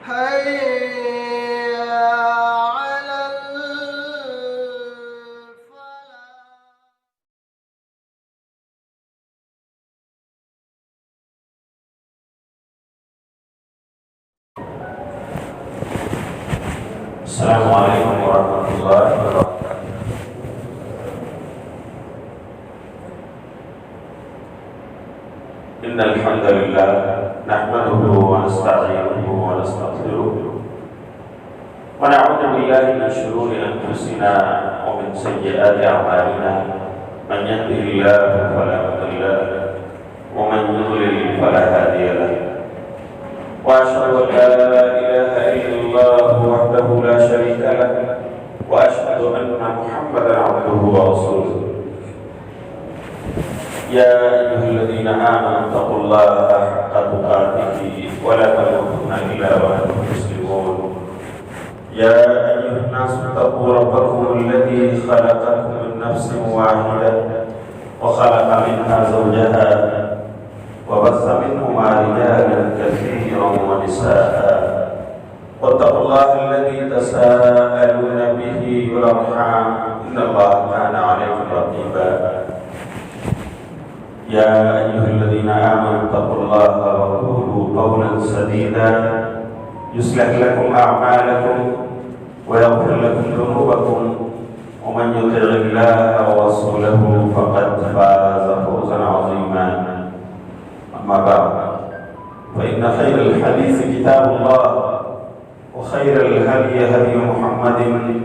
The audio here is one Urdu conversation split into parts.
حي على الفلاح. السلام عليكم ورحمة الله وبركاته. إن الحمد لله نحمده ونستعينه ونستغفره ونعوذ بالله من شرور أنفسنا ومن سيئات أعمالنا. من يهده الله فلا مضل له ومن يضلل فلا هادي له. وأشهد أن لا إله إلا الله وحده لا شريك له وأشهد أن محمدا عبده ورسوله. يا أيها الذين آمنوا اتقوا الله حق تقاته ولا تموتن إلا وأنتم مسلمون. يا أيها الناس اتقوا ربكم الذي خلقكم من نفس واحدة وخلق منها زوجها وبث منهما رجالا كثيرا ونساء. واتقوا الله الذي تساءلون به والأرحام إن الله كان عليكم رقيبا. يا أيها الذين آمنوا اتقوا الله وقولوا قولا سديدا يصلح لكم أعمالكم ويغفر لكم ذنوبكم ومن يطع الله ورسوله فقد فاز فوزا عظيما. أما بعد فإن خير الحديث كتاب الله وخير الهدي هدي محمد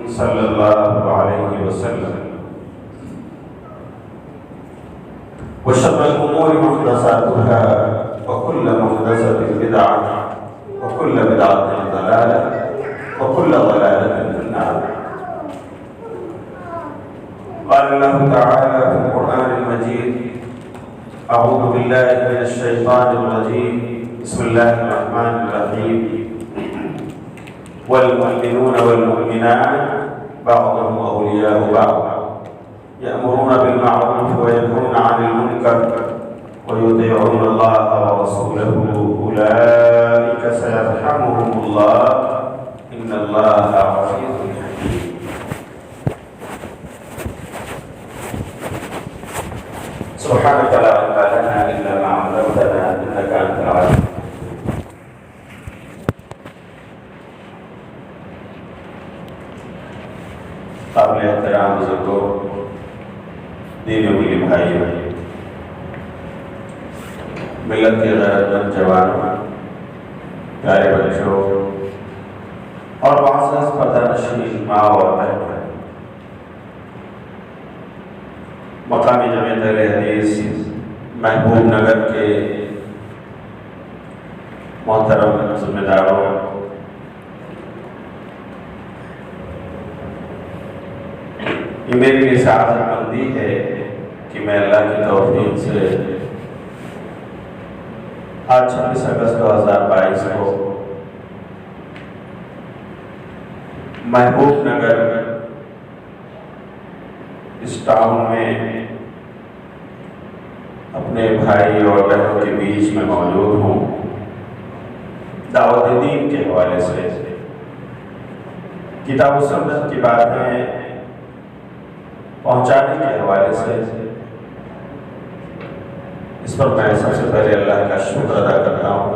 صلى الله عليه وسلم وشر الأمور محدثاتها وكل محدثة بدعة وكل بدعة ضلالة وكل ضلالة في النار. قال الله تعالى في القرآن المجيد: أعوذ بالله من الشيطان الرجيم بسم الله الرحمن الرحيم. والمؤمنون والمؤمنات بعضهم أولياء بعض يأمرون بالمعروف وينهون عن المنكر ويطيعون الله ورسوله أولئك سيرحمهم الله إن الله عزيز حكيم. سبحانك لا علم لنا إلا ما علمتنا إنك أنت العليم. قابل احترام بزرگوں، دینی ملی بھائی، ملت کے غیرت مند جوانوں، پیارے بچوں اور معزز پردہ نشین ماں اور بہنوں، مقامی جامعہ اہل حدیث محبوب نگر کے محترم ذمہ داروں، یہ میری لیے سعادت مندی ہے کہ میں اللہ کی توفیق سے آج 26 اگست 2022 کو محبوب نگر اس ٹاؤن میں اپنے بھائی اور بہنوں کے بیچ میں موجود ہوں، دعوت دین کے حوالے سے کتاب و سنت کی باتیں پہنچانے کے حوالے سے۔ اس پر میں سب سے پہلے اللہ کا شکر ادا کرتا ہوں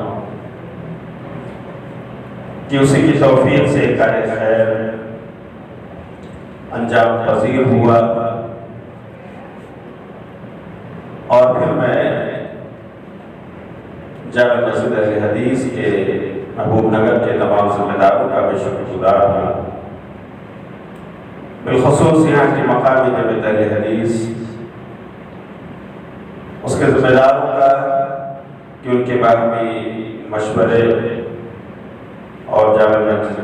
کہ اسی کی توفیق سے کار خیر انجام پذیر ہوا، اور پھر میں جامع مسجد اہل حدیث کے محبوب نگر کے تمام ذمہ داروں کا بے شکر گزار ہوں، بالخصوص یہاں کی مقامی جامع اہل حدیث، اس کے ذمہ داروں کا کہ ان کے باہمی مشورے اور جامع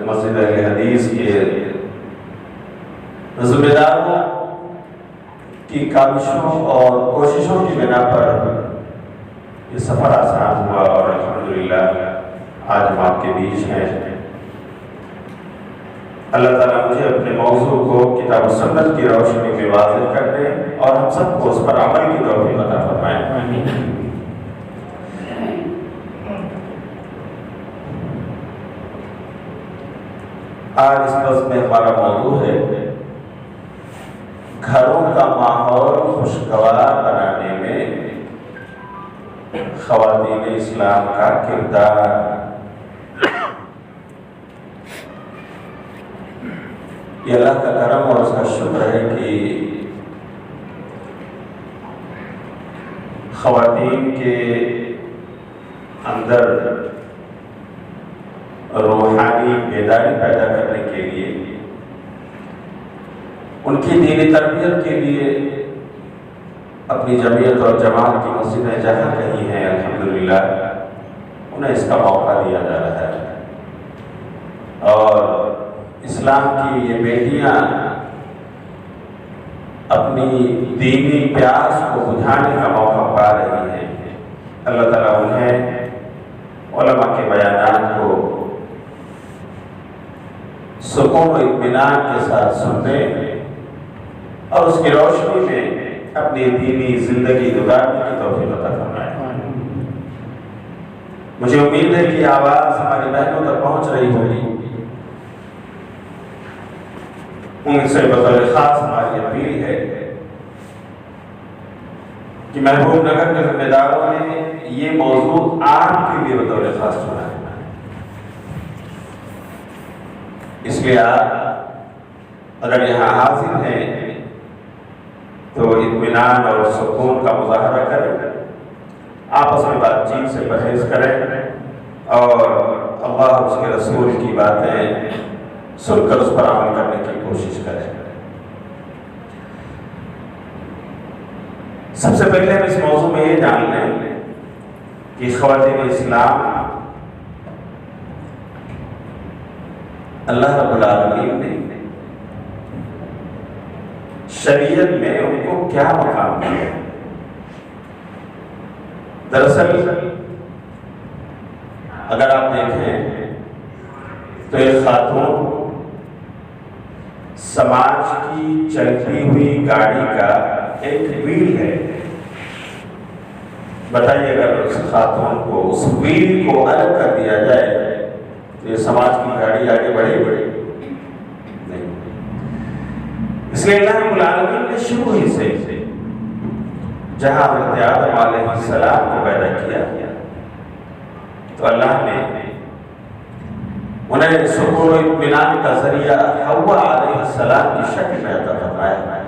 مسجد اہل حدیث کے ذمہ داروں کی کاوشوں اور کوششوں کی بنا پر یہ سفر آسان ہوا، اور الحمدللہ آج ہم آپ کے بیچ ہیں۔ اللہ تعالیٰ مجھے اپنے موضوع کو کتاب و سنت کی روشنی میں واضح کرنے اور ہم سب کو اس پر عمل کی توفیق عطا فرمائے۔ آج اس بس میں ہمارا موضوع ہے گھروں کا ماحول خوشگوار بنانے میں خواتین اسلام کا کردار۔ یہ اللہ کا کرم اور اس کا شکر ہے کہ خواتین کے اندر روحانی بیداری پیدا کرنے کے لیے، ان کی دینی تربیت کے لیے اپنی جمعیت اور جماعت کی مسجدیں جہاں کہیں ہیں الحمدللہ انہیں اس کا موقع دیا جا رہا ہے، اور اسلام کی یہ بیٹیاں اپنی دینی پیاس کو بجھانے کا موقع پا رہی ہیں۔ اللہ تعالیٰ انہیں علماء کے بیانات کو سکون و اطمینان کے ساتھ سننے اور اس کی روشنی میں اپنی دینی زندگی گزارنے کی توفیق عطا فرمائے۔ مجھے امید ہے کہ آواز ہماری بہنوں تک پہنچ رہی ہوگی۔ ان سے بطور خاص ہماری اپیل ہے کہ محبوب نگر کے ذمہ داروں نے یہ موضوع آپ کے لیے بطور خاص چنا ہے، اس لیے آپ اگر یہاں حاضر ہیں تو اطمینان اور سکون کا مظاہرہ کریں، آپس میں بات چیت سے پرہیز کریں اور اللہ اور اس کے رسول کی باتیں سن کر اس پر عمل کرنے کی کوشش کریں۔ سب سے پہلے ہم اس موضوع میں یہ جان لیں کہ خواتین اسلام اللہ رب العالمین نے شریعت میں ان کو کیا مقام دیا ہے۔ دراصل اگر آپ دیکھیں تو ایک خاتون سماج کی چلتی ہوئی گاڑی کا ایک ویل ہے۔ بتائیے اگر اس خاتون کو اس ویل کو الگ کر دیا جائے تو یہ سماج کی گاڑی آگے بڑھے نہیں۔ اس لیے اللہ رب العالمین نے شروع ہی سے جہاں حضرت آدم علیہ السلام کو پیدا کیا تو اللہ نے انہیں سکون و اطمینان کا ذریعہ حوا علیہ السلام کی شکل میں عطا فرمایا،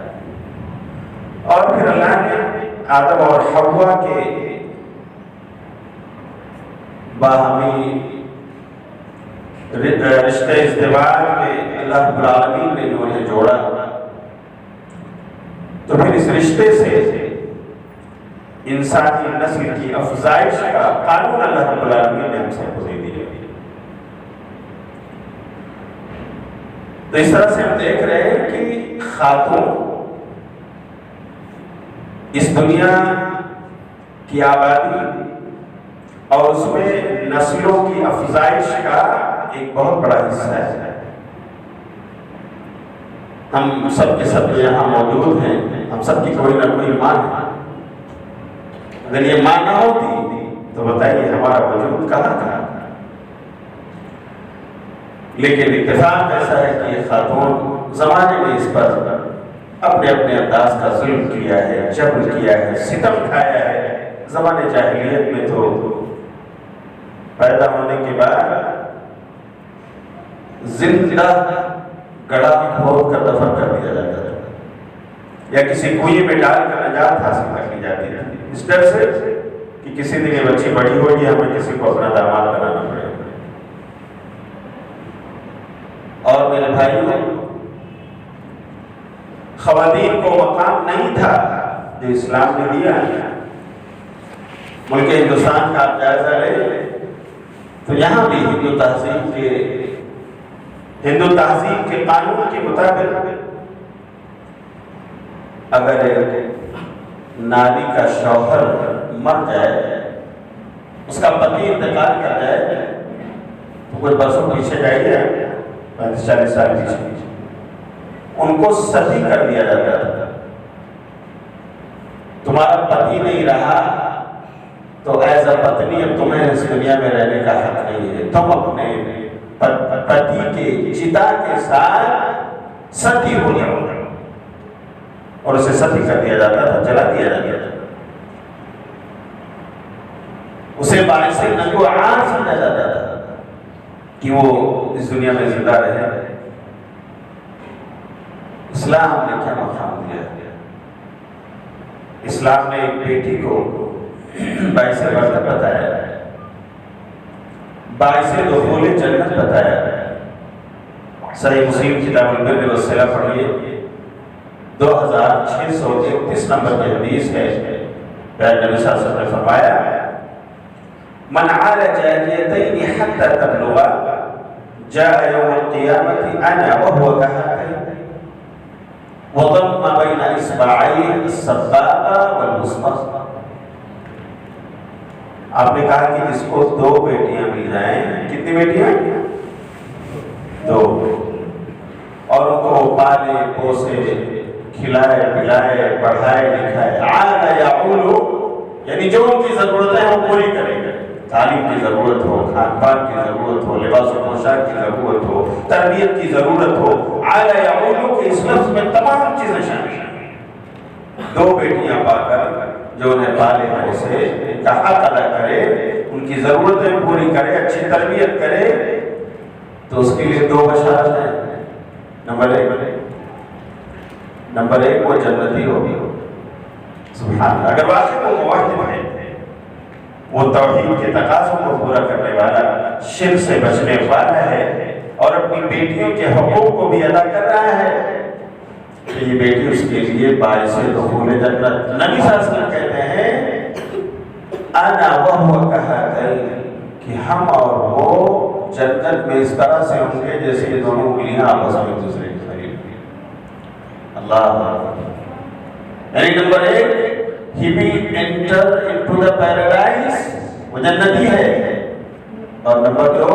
اور پھر اللہ نے آدم اور حوا کے باہمی رشتے ازدواج میں اللہ رب العالمین نے جو انہیں جوڑا، تو پھر اس رشتے سے انسانی نسل کی افزائش کا قانون اللہ رب العالمین نے ہم سب کو دے دیا۔ تو اس طرح سے ہم دیکھ رہے ہیں کہ خاتون اس دنیا کی آبادی اور اس میں نسلوں کی افزائش کا ایک بہت بڑا حصہ ہے۔ ہم سب کے سب یہاں موجود ہیں، ہم سب کی کوئی نہ کوئی ماں ہے۔ اگر یہ ماں نہ ہوتی تو بتائیے ہمارا وجود کہاں تھا؟ لیکن اتفاق ایسا ہے کہ یہ خاتون زمانے میں اس پر اپنے اپنے انداز کا ظلم کیا ہے، جبر کیا ہے، ستم کھایا ہے۔ زمانے جاہلیت میں تو پیدا ہونے کے بعد زندہ گڑا کھود کر دفن کر دیا جاتا تھا، یا کسی کنویں میں ڈال کر نجات حاصل کر لی جاتی تھی، اس ڈر سے کہ کسی دن یہ بچی بڑی ہوگی ہمیں کسی کو اپنا داماد بنانا پڑے گا۔ اور میرے بھائیوں، خواتین کو مقام نہیں تھا جو اسلام نے دیا۔ ملک ہندوستان کا آپ جائزہ لیں تو یہاں بھی ہندو تہذیب کے قانون کے مطابق اگر ناری کا شوہر مر جائے، اس کا پتی انتقال کر جائے تو کچھ برسوں پیچھے جائیے، 35-40 سال پیچھے، ان کو ستی کر دیا جاتا تھا۔ تمہارا پتی نہیں رہا تو ایز اے پتنی اب تمہیں اس دنیا میں رہنے کا حق نہیں ہے، تم اپنے پتی کے چتا کے ساتھ ستی ہو جاتا اور اسے ستی کر دیا جاتا تھا، جلا دیا جاتا تھا، اسے باعث نگو عار سمجھا جاتا تھا کہ وہ اس دنیا میں زندہ رہے۔ اسلام نے کیا مقام دیا؟ اسلام نے ایک بیٹی کو باعث برکت بتایا، باعث دخول جنت بتایا۔ صحیح مسلم کتاب البر والصلہ پڑھیے، 2631 نمبر کی حدیث ہے۔ پیارے نبی صلی اللہ علیہ وسلم نے فرمایا من عال جاریتین حتی تبلغا جاء یوم القیامت انا وهو کہاتین وضم بین اصبعین السبابہ والوسطی۔ آپ نے کہا کہ جس کو دو بیٹیاں مل جائیں، کتنی بیٹیاں؟ دو، اور ان کو پالے پوسے کھلائے پلائے پڑھائے لکھائے، عال یعول یعنی جو ان کی ضرورت ہے وہ پوری کرے گا، تعلیم کی ضرورت ہو، کھان پان کی ضرورت ہو، لباس و پوشاک کی ضرورت ہو، تربیت کی ضرورت ہو، عال یعول کے اس لفظ میں تمام چیزیں شامل ہیں۔ دو بیٹیاں پا کر جو انہیں پالے پوسے کا حق ادا کرے، ان کی ضرورتیں پوری کرے، اچھی تربیت کرے، تو اس کے لیے دو بشارت ہیں۔ نمبر ایک وہ جنتی ہوگی، سبحان اللہ، اگر واقعی وہ موحد ہے، وہ توحید کے تقاضوں کو پورا کرنے والا، شرک سے بچنے والا ہے اور اپنی بیٹیوں کے حقوق کو بھی ادا کر رہا ہے، کہ یہ بیٹی اس کے لیے باعث دخول جنت۔ نبی صلی اللہ علیہ وسلم کہتے ہیں انا وہو کہاتین، کہ ہم اور وہ جنت میں اس طرح سے ہوں گے جیسے یہ دونوں انگلیاں آپس میں ایک دوسرے کے قریب ہیں۔ اللہ، یعنی نمبر ایک he will enter into the paradise، وہ جنتی ہے، اور نمبر دو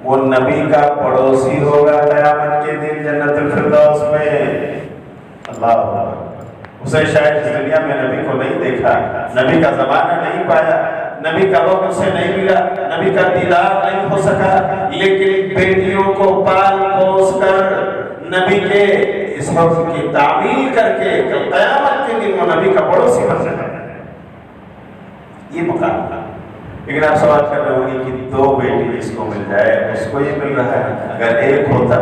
وہ نبی کا پڑوسی ہوگا قیامت کے دن جنت الفردوس میں۔ اللہ، اسے شاید اس دنیا میں نبی کو نہیں دیکھا، نبی کا زمانہ نہیں پایا، نبی کا وقت اسے نہیں ملا، نبی کا دیدار نہیں ہو سکا، لیکن بیٹیوں کو پال پوس کر نبی کے اس وقت کی تعمیل کر کے قیامت کے دن وہ نبی کا پڑوسی بن سکا۔ یہ مقام تھا۔ لیکن آپ سوال کر رہے ہوں گے کہ دو بیٹی جس کو مل جائے اس کو یہ مل رہا ہے، اگر ایک ہوتا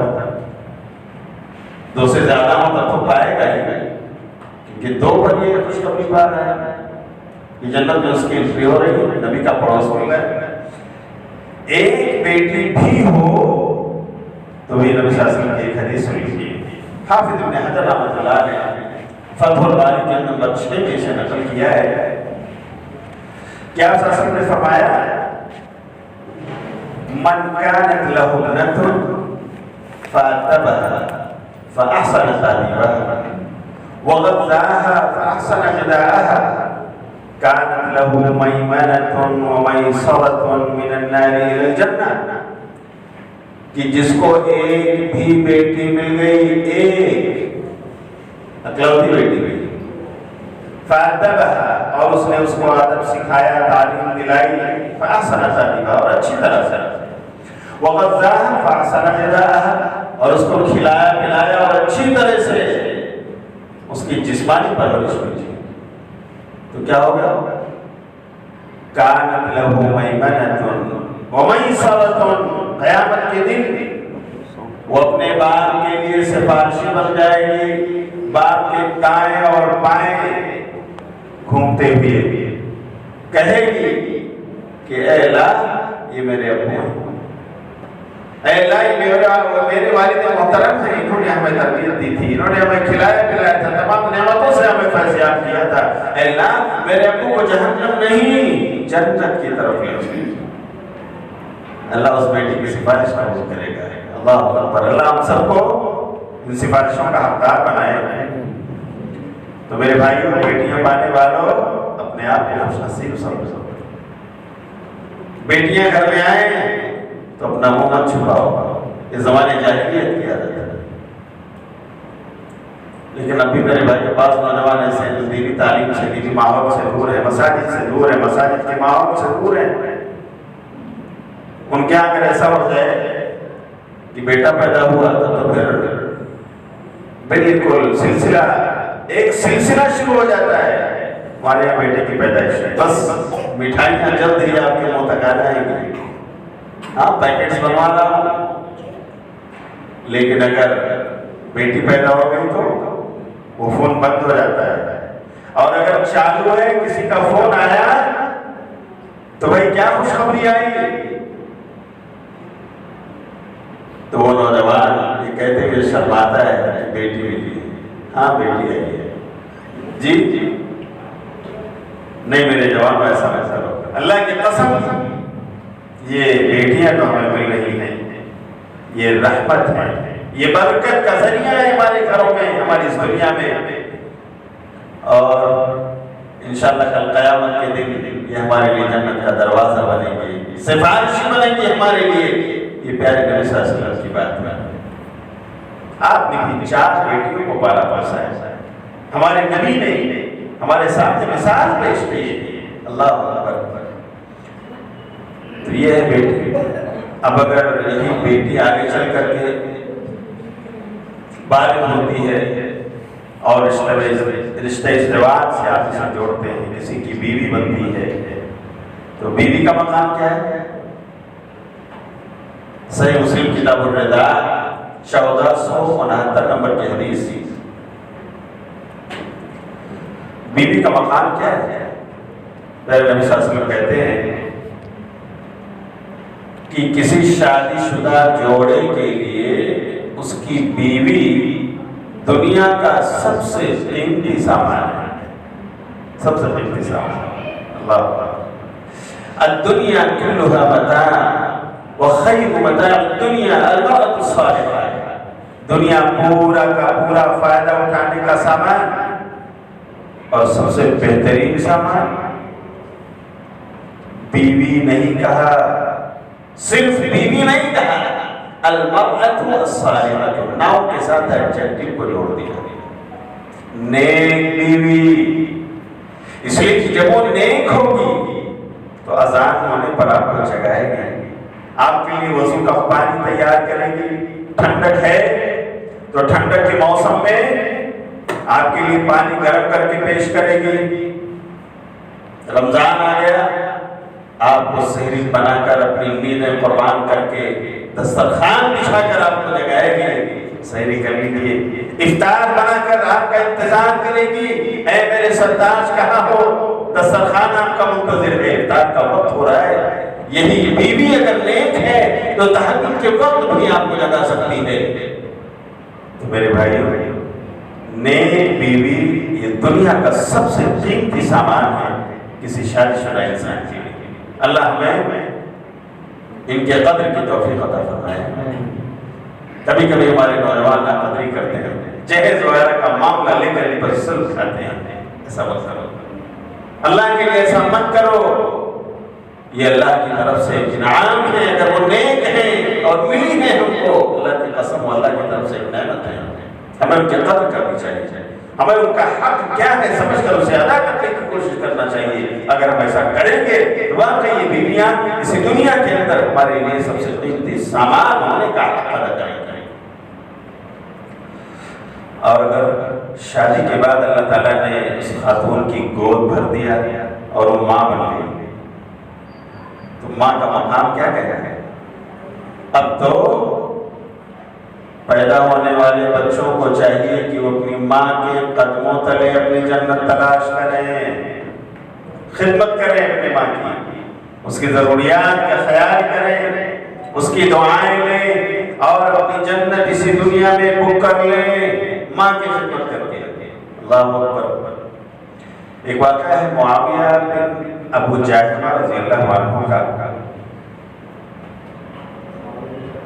دو سے زیادہ ہوتا تو پائے گا ہی نہیں، کیونکہ دو پر یہ خوشخبری پا رہا ہے کہ جنت میں اس کی انٹری ہو رہی ہے، نبی کا پڑوس مل رہا ہے۔ ایک بیٹی بھی ہو تو بھی نبی صلی اللہ علیہ وسلم کی ایک حدیث سنی، حافظ ابن حجر رحمۃ اللہ نے فتح الباری جلد نمبر 6 میں سے نقل کیا ہے کہ آپ صلی اللہ علیہ وسلم نے فرمایا من كانت له ابنة فأدبها فأحسن تأديبها وغذاها فأحسن غذاءها كانت له ميمنة وميسرة من النار إلى الجنة۔ کہ جس کو ایک بھی بیٹی مل گئی، ایک اکلوتی بیٹی مل گئی، فأدبها، اور اس نے اس کو ادب سکھایا، تعلیم دلائی، فأحسن تأديبها، اور اچھی طرح سے، وغذاها فأحسن غذاءها، اور اس کو کھلایا پلایا اور اچھی طرح سے اس کی جسمانی پرورش کی، تو کیا ہوگا؟ كانت له ميمنة وميسرة، قیامت کے دن وہ اپنے باپ کے لیے سفارشی بن جائے گی، باپ کے دائیں اور بائیں گھومتے ہوئے کہے گی کہ اے اللہ یہ میرے ابو ہیں، اے اللہ یہ میرے والد محترم ہیں، انہوں نے ہمیں تربیت دی تھی، انہوں نے ہمیں کھلایا پلایا تھا، تمام نعمتوں سے ہمیں فیضیاب کیا تھا، اے اللہ میرے ابو کو جہنم نہیں جنت کی طرف لے جائے۔ اللہ اس بیٹی کی سفارش قبول کرے گا۔ اللہ اکبر، اللہ ہم سب کو ان سفارشوں کا حقدار بنائے۔ تو میرے بھائیوں، بیٹیاں پانے والوں، اپنے آپ کو خوش نصیب سمجھو۔ بیٹیاں گھر میں آئیں تو اپنا منہ مت چھپاؤ، یہ زمانے جاہلیت کی عادت ہے، لیکن ابھی میرے بھائی کے پاس نوجوان ایسے جو دینی تعلیم سے، دینی ماحول سے دور ہے، مساجد سے دور ہے، مساجد کے ماحول سے دور ہے، ان کے اگر ایسا ہو جائے کہ بیٹا پیدا ہوا تو پھر بالکل ایک سلسلہ شروع ہو جاتا ہے. ہمارے یہاں بیٹے کی پیدائش ہے، بس مٹھائیاں جلد ہی آپ کے منہ تک آ جائیں گی. ہاں پیکٹس بنوا رہا ہوں، لیکن اگر بیٹی پیدا ہو گئی تو وہ فون بند ہو جاتا ہے. اور اگر چالو ہے، کسی کا فون آیا تو بھائی کیا خوشخبری آئی، تو وہ نوجوان یہ کہتے ہوئے شرماتا ہے بیٹی ملی. ہاں بیٹی آئی ہے جی جی. نہیں میرے جوان ایسا نہ کرو، اللہ کی قسم یہ بیٹیاں تو ہمیں مل رہی ہیں، یہ رحمت ہے، یہ برکت کا ذریعہ ہے ہمارے گھروں میں، ہماری اس دنیا میں. اور انشاءاللہ کل قیامت کے دن یہ ہمارے لیے جنت کا دروازہ بنے گی، سفارشی بنے گی ہمارے لیے. یہ پیارے نبی صلی اللہ علیہ وسلم کی بات ہے. آپ نے بھی 4 بیٹیوں کو پالا پوسا ہے، ہمارے نبی نے ہمارے سامنے مثال پیش کی. اللہ اکبر. تو یہ ہے بیٹی. اب اگر یہی بیٹی آگے چل کر کے بالغ ہوتی ہے اور رشتہ ازدواج سے آپ اسے جوڑتے ہیں، کسی کی بیوی بنتی ہے، تو بیوی کا مقام کیا ہے؟ صحیح مسلم کتاب الرضا 1469 نمبر کی حدیث. بیوی کا مقام کیا ہے؟ پیارے نبی صلی اللہ علیہ وسلم کہتے ہیں کہ کسی شادی شدہ جوڑے کے لیے اس کی بیوی دنیا کا سب سے قیمتی سامان ہے، سب سے قیمتی سامان. اللہ اکبر. الدنیا کلھا متاع وخیر متاع الدنیا المرأة الصالحہ. دنیا پورا کا پورا فائدہ اٹھانے کا سامان اور سب سے بہترین سامان بیوی نہیں کہا، صرف بیوی نہیں کہا، المرأة الصالحہ. ناؤ کے ساتھ ایڈجیکٹو کو جوڑ دیا، نیک بیوی. اس لیے کہ جب وہ نیک ہوگی تو اذان ہونے پر آپ کو جگائے گی، آپ کے لیے وضو کا پانی تیار کرے گی. ٹھنڈک ہے تو ٹھنڈک کے موسم میں آپ کے لیے پانی گرم کر کے پیش کرے گی. رمضان آ گیا، آپ کو سحری بنا کر اپنی نیندیں قربان کر کے دسترخوان بچھا کر آپ کو جگائے گی، سحری کر لیجیے. افطار بنا کر آپ کا انتظار کرے گی، اے میرے سرتاج کہاں ہو، دسترخوان آپ کا منتظر ہے، افطار کا وقت ہو رہا ہے. یہی بیوی اگر نیک ہے تو تہجد کے وقت بھی آپ کو جگا سکتی ہے. تو میرے بھائیو، نیک بیوی یہ دنیا کا سب سے قیمتی سامان ہے کسی شادی شدہ انسان کے لیے. اللہ ہمیں ان کے قدر کی توفیق عطا فرمائے. کبھی کبھی ہمارے نوجوان ناقدری کرتے ہیں، جہیز وغیرہ کا معاملہ لے کر ان پر سلف کھاتے ہیں. ایسا مت کرو، اللہ کے لیے ایسا مت کرو. یہ اللہ کی طرف سے انعام ہے، اگر وہ نیک ہیں اور ملی ہے ہم کو، اللہ کی قسم وہ اللہ کی طرف سے ایک نعمت ہے. ہمیں ان کی قدر کرنی چاہیے، ہمیں ان کا حق کیا ہے سمجھ کر اسے ادا کرنے کی کوشش کرنا چاہیے. اگر ہم ایسا کریں گے تو واقعی یہ بیویاں اسی دنیا کے اندر ہمارے لیے سب سے قیمتی سامان ہونے کا حق ادا کریں گے. اور اگر شادی کے بعد اللہ تعالیٰ نے اس خاتون کی گود بھر دیا اور وہ ماں بن گئی تو ماں کا مقام کیا ہے؟ اب تو پیدا ہونے والے بچوں کو چاہیے کہ وہ اپنی ماں کے قدموں تلے اپنی جنت تلاش کریں، خدمت کریں اپنی ماں کی، اس کی ضروریات کا خیال کریں، اس کی دعائیں لیں اور اپنی جنت اسی دنیا میں بک کر لیں ماں کی خدمت کر کے. اللہ اکبر. ایک واقعہ ہے معاویہ بن ابو جہل رضی اللہ عنہ کا،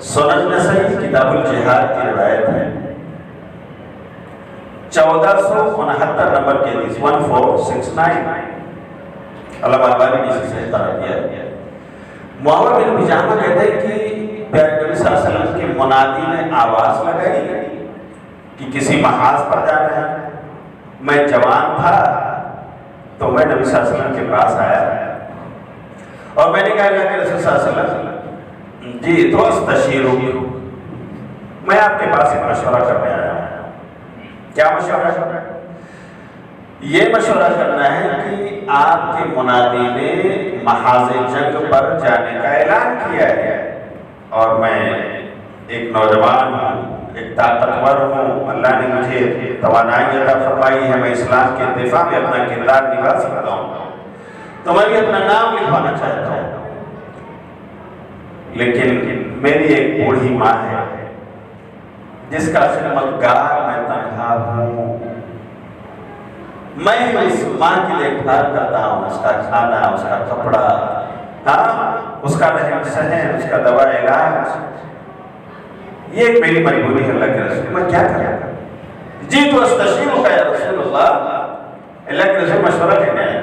سنن نسائی کتاب الجہاد کی روایت ہے، 1469 نمبر کی حدیث 1469. علامہ البانی نے اسے قرار دیا. معاویہ بن بجامہ کہتے ہیں کہ پیارے نبی صلی اللہ علیہ وسلم کے منادی نے آواز لگائی کہ کسی محاذ پر جانا ہے. میں جوان تھا تو میں نبی صلی اللہ علیہ وسلم کے پاس آیا اور میں نے کہا کہ رسول صلی اللہ علیہ وسلم جی تو استشیرک، میں آپ کے پاس ایک مشورہ کرنے آیا ہوں۔ کیا مشورہ؟ یہ مشورہ کرنا ہے کہ آپ کے منادی نے محاذ جنگ پر جانے کا اعلان کیا ہے، اور میں ایک نوجوان ہوں، ایک طاقتور ہوں، اللہ نے مجھے توانائی عطا فرمائی ہے، میں اسلام کے دفاع میں اپنا کردار نبھا سکتا ہوں، تو میں بھی اپنا نام لکھوانا چاہتا ہوں۔ لیکن میری ایک بوڑھی ماں ہے جس کا خدمتگار میں تنہا ہوں، میں اس ماں کی دیکھ بھال کرتا ہوں، اس کا کھانا، اس کا کپڑا، اس کا رہن سہن، اس کا دوا علاج، یہ ایک میری مجبوری ہے اللہ کے رسول، میں کیا کروں؟ جی تو استشیرک یا رسول اللہ، اللہ کے رسول مشورہ لینے آئے۔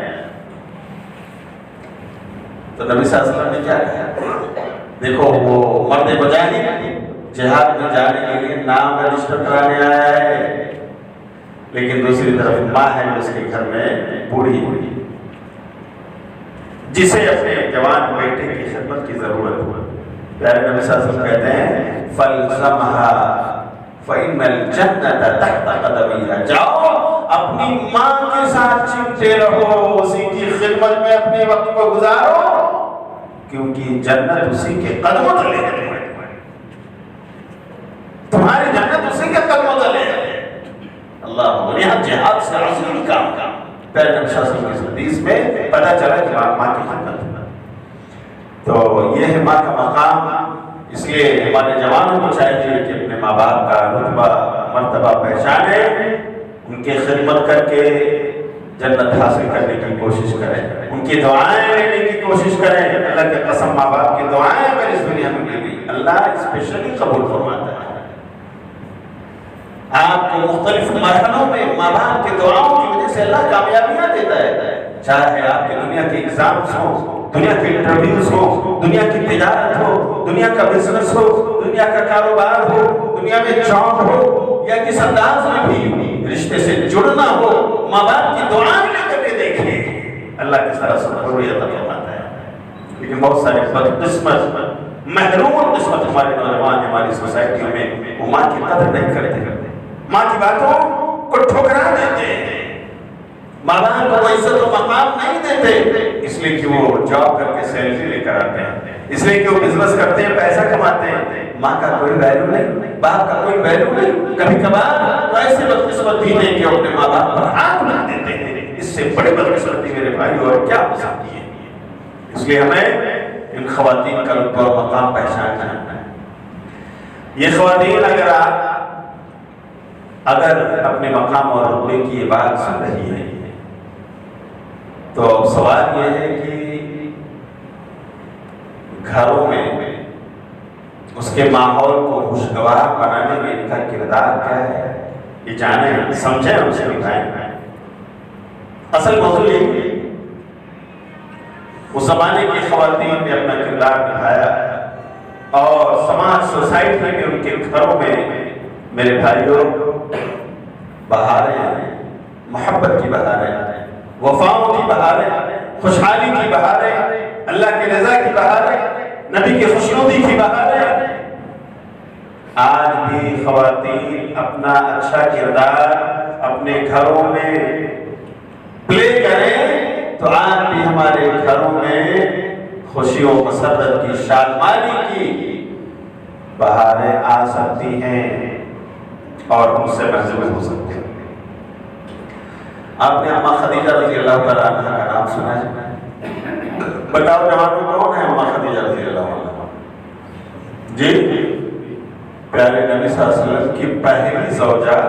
تو نبی صلی اللہ علیہ وسلم نے کیا کہا؟ دیکھو وہ مرد مجاہد جہاد میں جانے کے لیے نام رجسٹر کرانے آیا ہے، لیکن دوسری طرف ماں ہے جس کے گھر میں بوڑھی ہوئی، جسے اپنے جوان بیٹے کی خدمت کی ضرورت ہو۔ پیارے نبی صلی اللہ علیہ وسلم کہتے ہیں فَالْزَمْهَا فَإِنَّ الْجَنَّةَ تَحْتَ قَدَمِهَا، جاؤ اپنی ماں کے ساتھ چمٹے رہو، اسی کی خدمت میں اپنے وقت کو گزارو، کیونکہ جنت اسی کے قدموں تلے ہے، تمہاری جنت اسی کے قدموں تلے ہے۔ اللہ یہاں جہاد سے عظیم کام کا پیارے نبی صلی اللہ علیہ وسلم کی حدیث میں پتہ چلا کہ ماں کی خدمت، تو یہ ہے ماں کا مقام۔ اس لیے ہمارے جوانوں کو چاہیے کہ اپنے ماں باپ کا رتبہ مرتبہ پہچانے، ان کی خدمت کر کے جنت حاصل کرنے کی کوشش کریں، ان کی دعائیں لینے کی کوشش کریں۔ اللہ کی قسم ماں باپ کی دعائیں اگر اس دنیا میں ملی اللہ اسپیشلی قبول فرماتا ہے۔ آپ کو مختلف مرحلوں میں ماں باپ کی دعاؤں کی وجہ سے اللہ کامیابیاں دیتا ہے، چاہے آپ کے دنیا کے ایگزامز ہوں، دنیا کے انٹرویوز ہو، دنیا کی تجارت ہو، دنیا کا بزنس ہو، دنیا کا کاروبار ہو، دنیا میں جاب ہو، یا کس انداز میں بھی رشتے سے جڑنا ہو، ماں باپ کی دعائیں لے کر کے دیکھیں، اللہ کی طرف سے ضروری عطا فرماتا ہے۔ لیکن بہت سارے بدقسمت محروم قسمت ہمارے نوجوان ہماری سوسائٹیوں میں وہ ماں کی قدر نہیں کرتے، ماں کی باتوں کو ٹھکرا دیتے ہیں، ماں باپ کو عزت و مقام نہیں دیتے، اس لیے کہ وہ جاب کر کے سیلری لے کر آتے ہیں، اس لیے کہ وہ بزنس کرتے ہیں، پیسہ کماتے ہیں، ماں کا کوئی ویلیو نہیں، باپ کا کوئی ویلیو نہیں۔ کبھی کبھار تو ایسے بدقسمت بھی نہیں کہ اپنے ماں باپ پر ہاتھ اٹھا دیتے ہیں، اس سے بڑی بدقسمتی میرے بھائی اور کیا ہو سکتی ہے؟ اس لیے ہمیں ان خواتین کا رتبہ اور مقام پہچاننا ہے۔ یہ خواتین اگر اپنے مقام اور رتبے کی یہ بات سن رہی ہے تو سوال یہ ہے کہ گھروں میں اس کے ماحول کو خوشگوار بنانے میں ان کا کردار کیا ہے، یہ جانیں، سمجھیں، ان سے نبھائیں۔ اصل موضوع یہ ہے اس زمانے کی خواتین نے اپنا کردار نبھایا اور سماج سوسائٹی میں ان کے گھروں میں میرے بھائیوں بہاریں، محبت کی بہاریں، وفاؤں کی بہاریں، خوشحالی کی بہاریں، اللہ کی رضا کی بہاریں، نبی کی خوشنودی کی بہاریں۔ آج بھی خواتین اپنا اچھا کردار اپنے گھروں میں پلے کریں تو آج بھی ہمارے گھروں میں خوشی و مسرت کی شادمانی کی بہاریں آ سکتی ہیں اور ان سے محظوظ ہو سکتے ہیں۔ آپ نے اماں خدیجہ رضی اللہ تعالیٰ عنہ کا نام سنا ہے؟ بتاؤ جوانوں کون ہے اماں خدیجہ رضی اللہ عنہ؟ جی پیارے نبی صلی اللہ علیہ وسلم کی پہلی زوجہ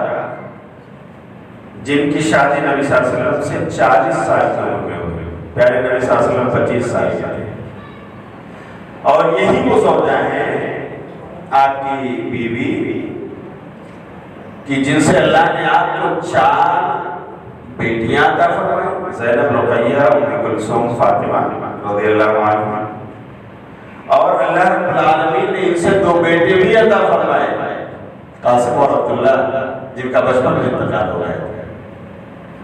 جن کی شادی نبی صلی اللہ علیہ وسلم سے 40 سال کی عمر میں ہوئی، پیارے نبی صلی اللہ علیہ وسلم 25 سال کے تھے، اور یہی وہ زوجہ ہیں آپ کی بیوی کہ جن سے اللہ نے آپ کو 4 بیٹیاں عطا فرمائیں، زینب، رقیہ، ام کلثوم، فاطمہ رضی اللہ عنہ، اور اللہ رب العالمین نے ان سے 2 بیٹے بھی عطا فرمائے، قاسم اور عبداللہ، جن کا بچپن میں انتقال ہو گیا،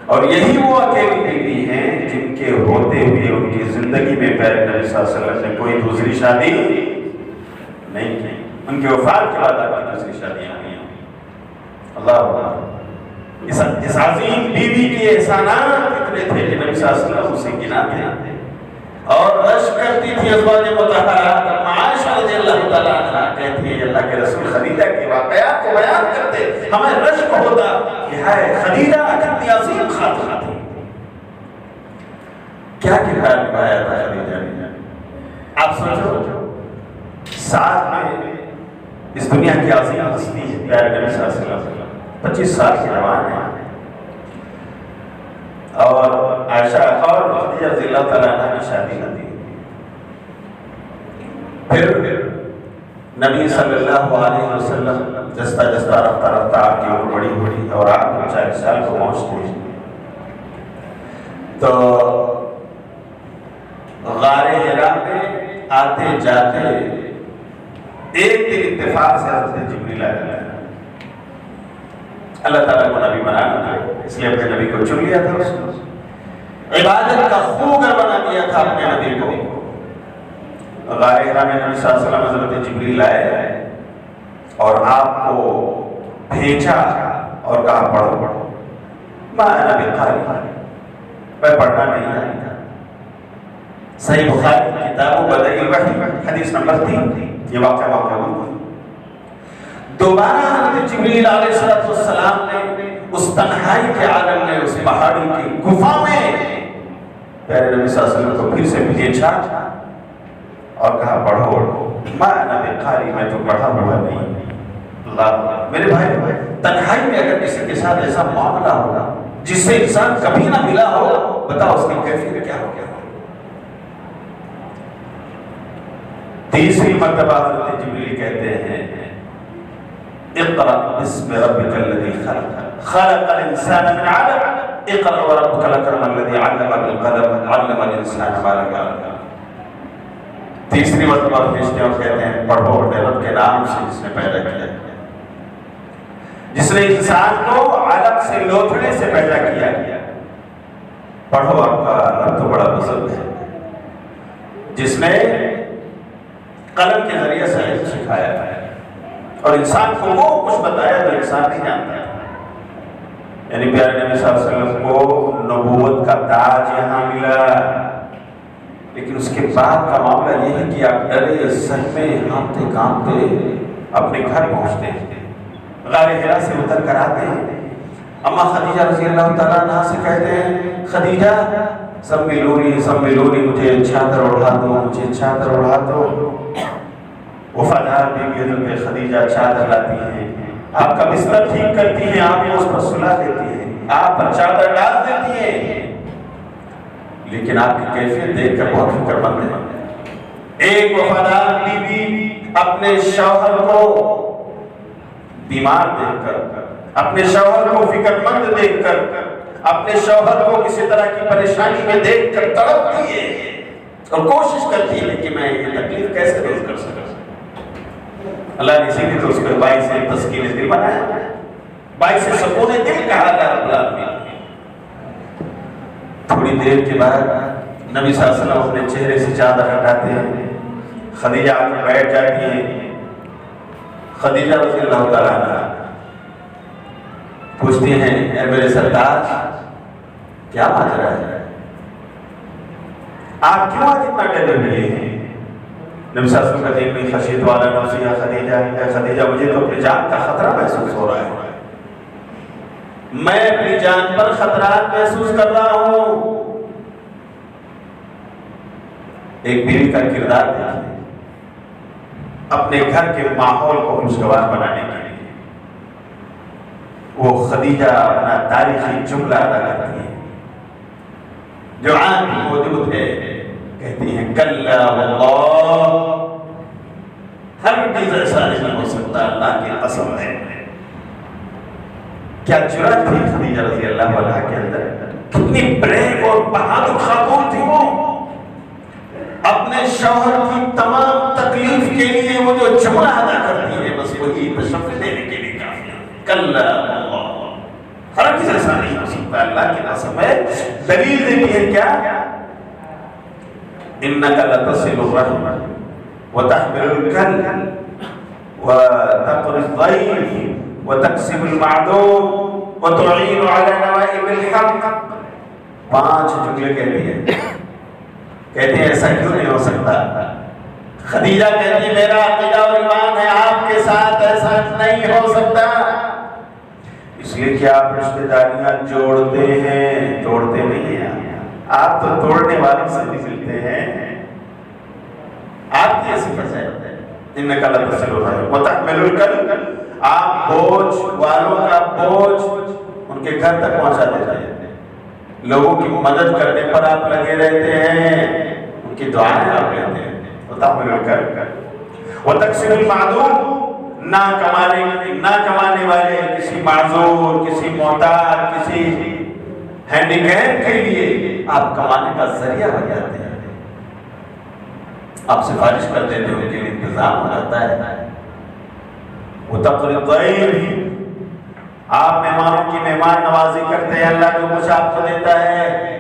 اور یہی وہ اکیلی بیٹی ہیں جن کے ہوتے ہوئے ان کی زندگی میں پیارے نبی صلی اللہ علیہ وسلم نے کوئی دوسری شادی نہیں، ان کی وفات کے بعد آپ کی دوسری شادیاں ہوئی ہیں۔ اللہ، اس عظیم بیوی کے احسانات اتنے تھے کہ نبی صلی اللہ علیہ وسلم اسے گناتے اور رشک کرتی تھی ازواج مطہرات۔ عائشہ رضی اللہ تعالیٰ عنہ کہتی ہے اللہ کے رسول خدیجہ کے واقعات کو بیان کرتے ہمیں رشک ہوتا کہ ہائے خدیجہ کتنی عظیم خاتون تھی، کیا کردار نبھایا تھا خدیجہ نے۔ آپ سوچو ساتھ میں اس دنیا کی عظیم ہستی ہے پیارے نبی صلی اللہ علیہ وسلم، 25 سال کے جوان ہیں، اور عائشہ اور خدیجہ رضی اللہ تعالیٰ عنہ کی شادی نہ تھی۔ پھر نبی صلی اللہ علیہ وسلم جستا جستا رفتہ رفتہ آپ کی عمر بڑی بڑی اور آپ 40 سال کو پہنچتے ہیں تو غار حرا میں آتے جاتے ایک دن اتفاق سے حضرت جبریل آ گئے۔ اللہ تعالیٰ کو نبی بنانا تھا، اس لیے اپنے نبی کو چن لیا تھا، اس نے عبادت کا خوگر بنا دیا تھا اپنے نبی کو۔ غار حرا میں نبی صلی اللہ علیہ وسلم حضرت جبریل آئے اور آپ کو بھیجا اور کہا پڑھو۔ میں نبی قاری، میں پڑھنا نہیں جانتا۔ صحیح بخاری کتاب بدء الوحی حدیث نمبر 3 یہ واقعہ ہوا۔ دوبارہ حضرت جبریل علیہ السلام نے اس تنہائی کے عالم میں، اس پہاڑی کی گفا میں پیارے نبی صلی اللہ علیہ وسلم کو پھر سے بھیجا اور کہا پڑھو۔ میں نبی قاری، میں تو پڑھا ہوا نہیں۔ اللہ میرے بھائی، تنہائی میں اگر کسی کے ساتھ ایسا معاملہ ہوگا جس سے انسان کبھی نہ ملا ہو، بتاؤ اس کی کیفیت کیا ہو گیا۔ تیسری مرتبہ حضرت جبریل کہتے ہیں اقرأ باسم ربک الذی خلق خلق الانسان من علق اقرأ وربک الاکرم الذی علم بالقلم علم الانسان ما لم یعلم۔ تیسری مرتبہ بھیجتے ہیں اور کہتے ہیں پڑھو اپنے رب کے نام سے جس نے پیدا کیا، جس نے انسان کو علق سے لوتھڑے سے پیدا کیا۔ پڑھو، آپ کا رب تو بڑا بزرگ ہے جس نے قلم کے ذریعے سے علم سکھایا ہے اور انسان کو وہ کچھ بتایا جو انسان نہیں جانتا۔ یعنی پیارے نبی صلی اللہ علیہ وسلم کو نبوت کا تاج یہاں ملا، لیکن اس کے بعد کا معاملہ یہ ہے کہ آپ ڈرے سہمے ہانپتے کانپتے اپنے گھر پہنچتے ہیں، غار حرا سے اتر کر آتے ہیں۔ اما خدیجہ رضی اللہ تعالیٰ عنہ سے کہتے ہیں خدیجہ سب ملونی مجھے چادر اڑا دو، مجھے چادر اڑا دو۔ وفادار بیوی حضرت خدیجہ چادر لاتی ہیں، آپ کا بستر ٹھیک کرتی ہیں، آپ کو اس پر سلا دیتی ہیں، آپ پر چادر ڈال دیتی ہیں، لیکن آپ کی کیفیت دیکھ کر بہت فکر مند ہے۔ ایک وفادار بیوی اپنے شوہر کو بیمار دیکھ کر، اپنے شوہر کو فکر مند دیکھ کر، اپنے شوہر کو کسی طرح کی پریشانی میں دیکھ کر تڑپتی ہے اور کوشش کرتی ہے کہ میں یہ تکلیف کیسے دور کر سکوں۔ اللہ نے اسی لیے تو اس کو باعث تسکین دل بنایا، باعث سکون دل کہا تھا رب العالمین۔ تھوڑی دیر کے بعد نبی صلی اللہ علیہ وسلم اپنے چہرے سے چادر ہٹاتے ہیں، خدیجہ آ کر بیٹھ جاتی ہیں۔ خدیجہ رضی اللہ تعالیٰ عنہ پوچھتی ہیں اے میرے سرتاج کیا ماجرا ہے، آپ کیوں آج اتنا ڈرے ہوئے ہیں؟ نبی صلی اللہ علیہ وسلم کہتے ہیں اتنی خشیت والا نفسی یا خدیجہ، اے خدیجہ مجھے تو اپنی جان کا خطرہ محسوس ہو رہا ہے، میں اپنی جان پر خطرات محسوس کر رہا ہوں۔ ایک بیوی کا کردار دیکھیں اپنے گھر کے ماحول کو خوشگوار بنانے کے لیے وہ خدیجہ اپنا تاریخی جملہ ادا کرتی ہے جو عام موجود ہے، کہتی ہیں کلا واللہ ہرگز ایسا نہیں ہو سکتا، اللہ کی قسم ہے۔ کیا جرأت تھی خدیجہ رضی اللہ عنہا کے اندر، کتنی بریو اور بہادر خاتون تھی وہ، اپنے شوہر کی تمام تکلیف کے لیے وہ جو جملہ ادا کرتی ہے بس وہی تشفع دینے کے لیے کافی ہے۔ کلا واللہ ہرگز ایسا نہیں ہو سکتا، اللہ کی قسم ہے۔ دلیل دیتی ہے کیا؟ انک لتصل الرحم وتحمل الکل وتقري الضيف وتكسب المعدوم وتعين على نوائب الحق. 5 جملے کہتی ہے. کہتے ہیں ایسا کیوں نہیں ہو سکتا؟ خدیجہ کہتی ہے میرا عقیدہ اور ایمان ہے آپ کے ساتھ ایسا نہیں ہو سکتا، اس لیے کہ آپ رشتہ داریاں جوڑتے ہیں، توڑتے نہیں ہیں. آپ تو توڑنے والے سے بھی ملتے ہیں. آپ کی ایسی فضل ہے انک لتصل الرحم وتحمل الکل. آپ بوجھ والوں کا بوجھ ان کے گھر تک پہنچا دیتے ہیں. لوگوں کی مدد کرنے پر آپ لگے رہتے ہیں، ان کی دعائیں آپ لیتے ہیں. وتحمل الکل وتکسب المعدوم. نہ کمانے والے کسی معذور، کسی محتاج، کسی ہینڈی کیپ کے لیے آپ کمانے کا ذریعہ بن جاتے ہیں. آپ سفارش کر دیتے ہیں، ان کے لیے انتظام ہو جاتا ہے. وتقری الضیف. آپ مہمانوں کی مہمان نوازی کرتے ہیں، اللہ جو کچھ آپ کو دیتا ہے.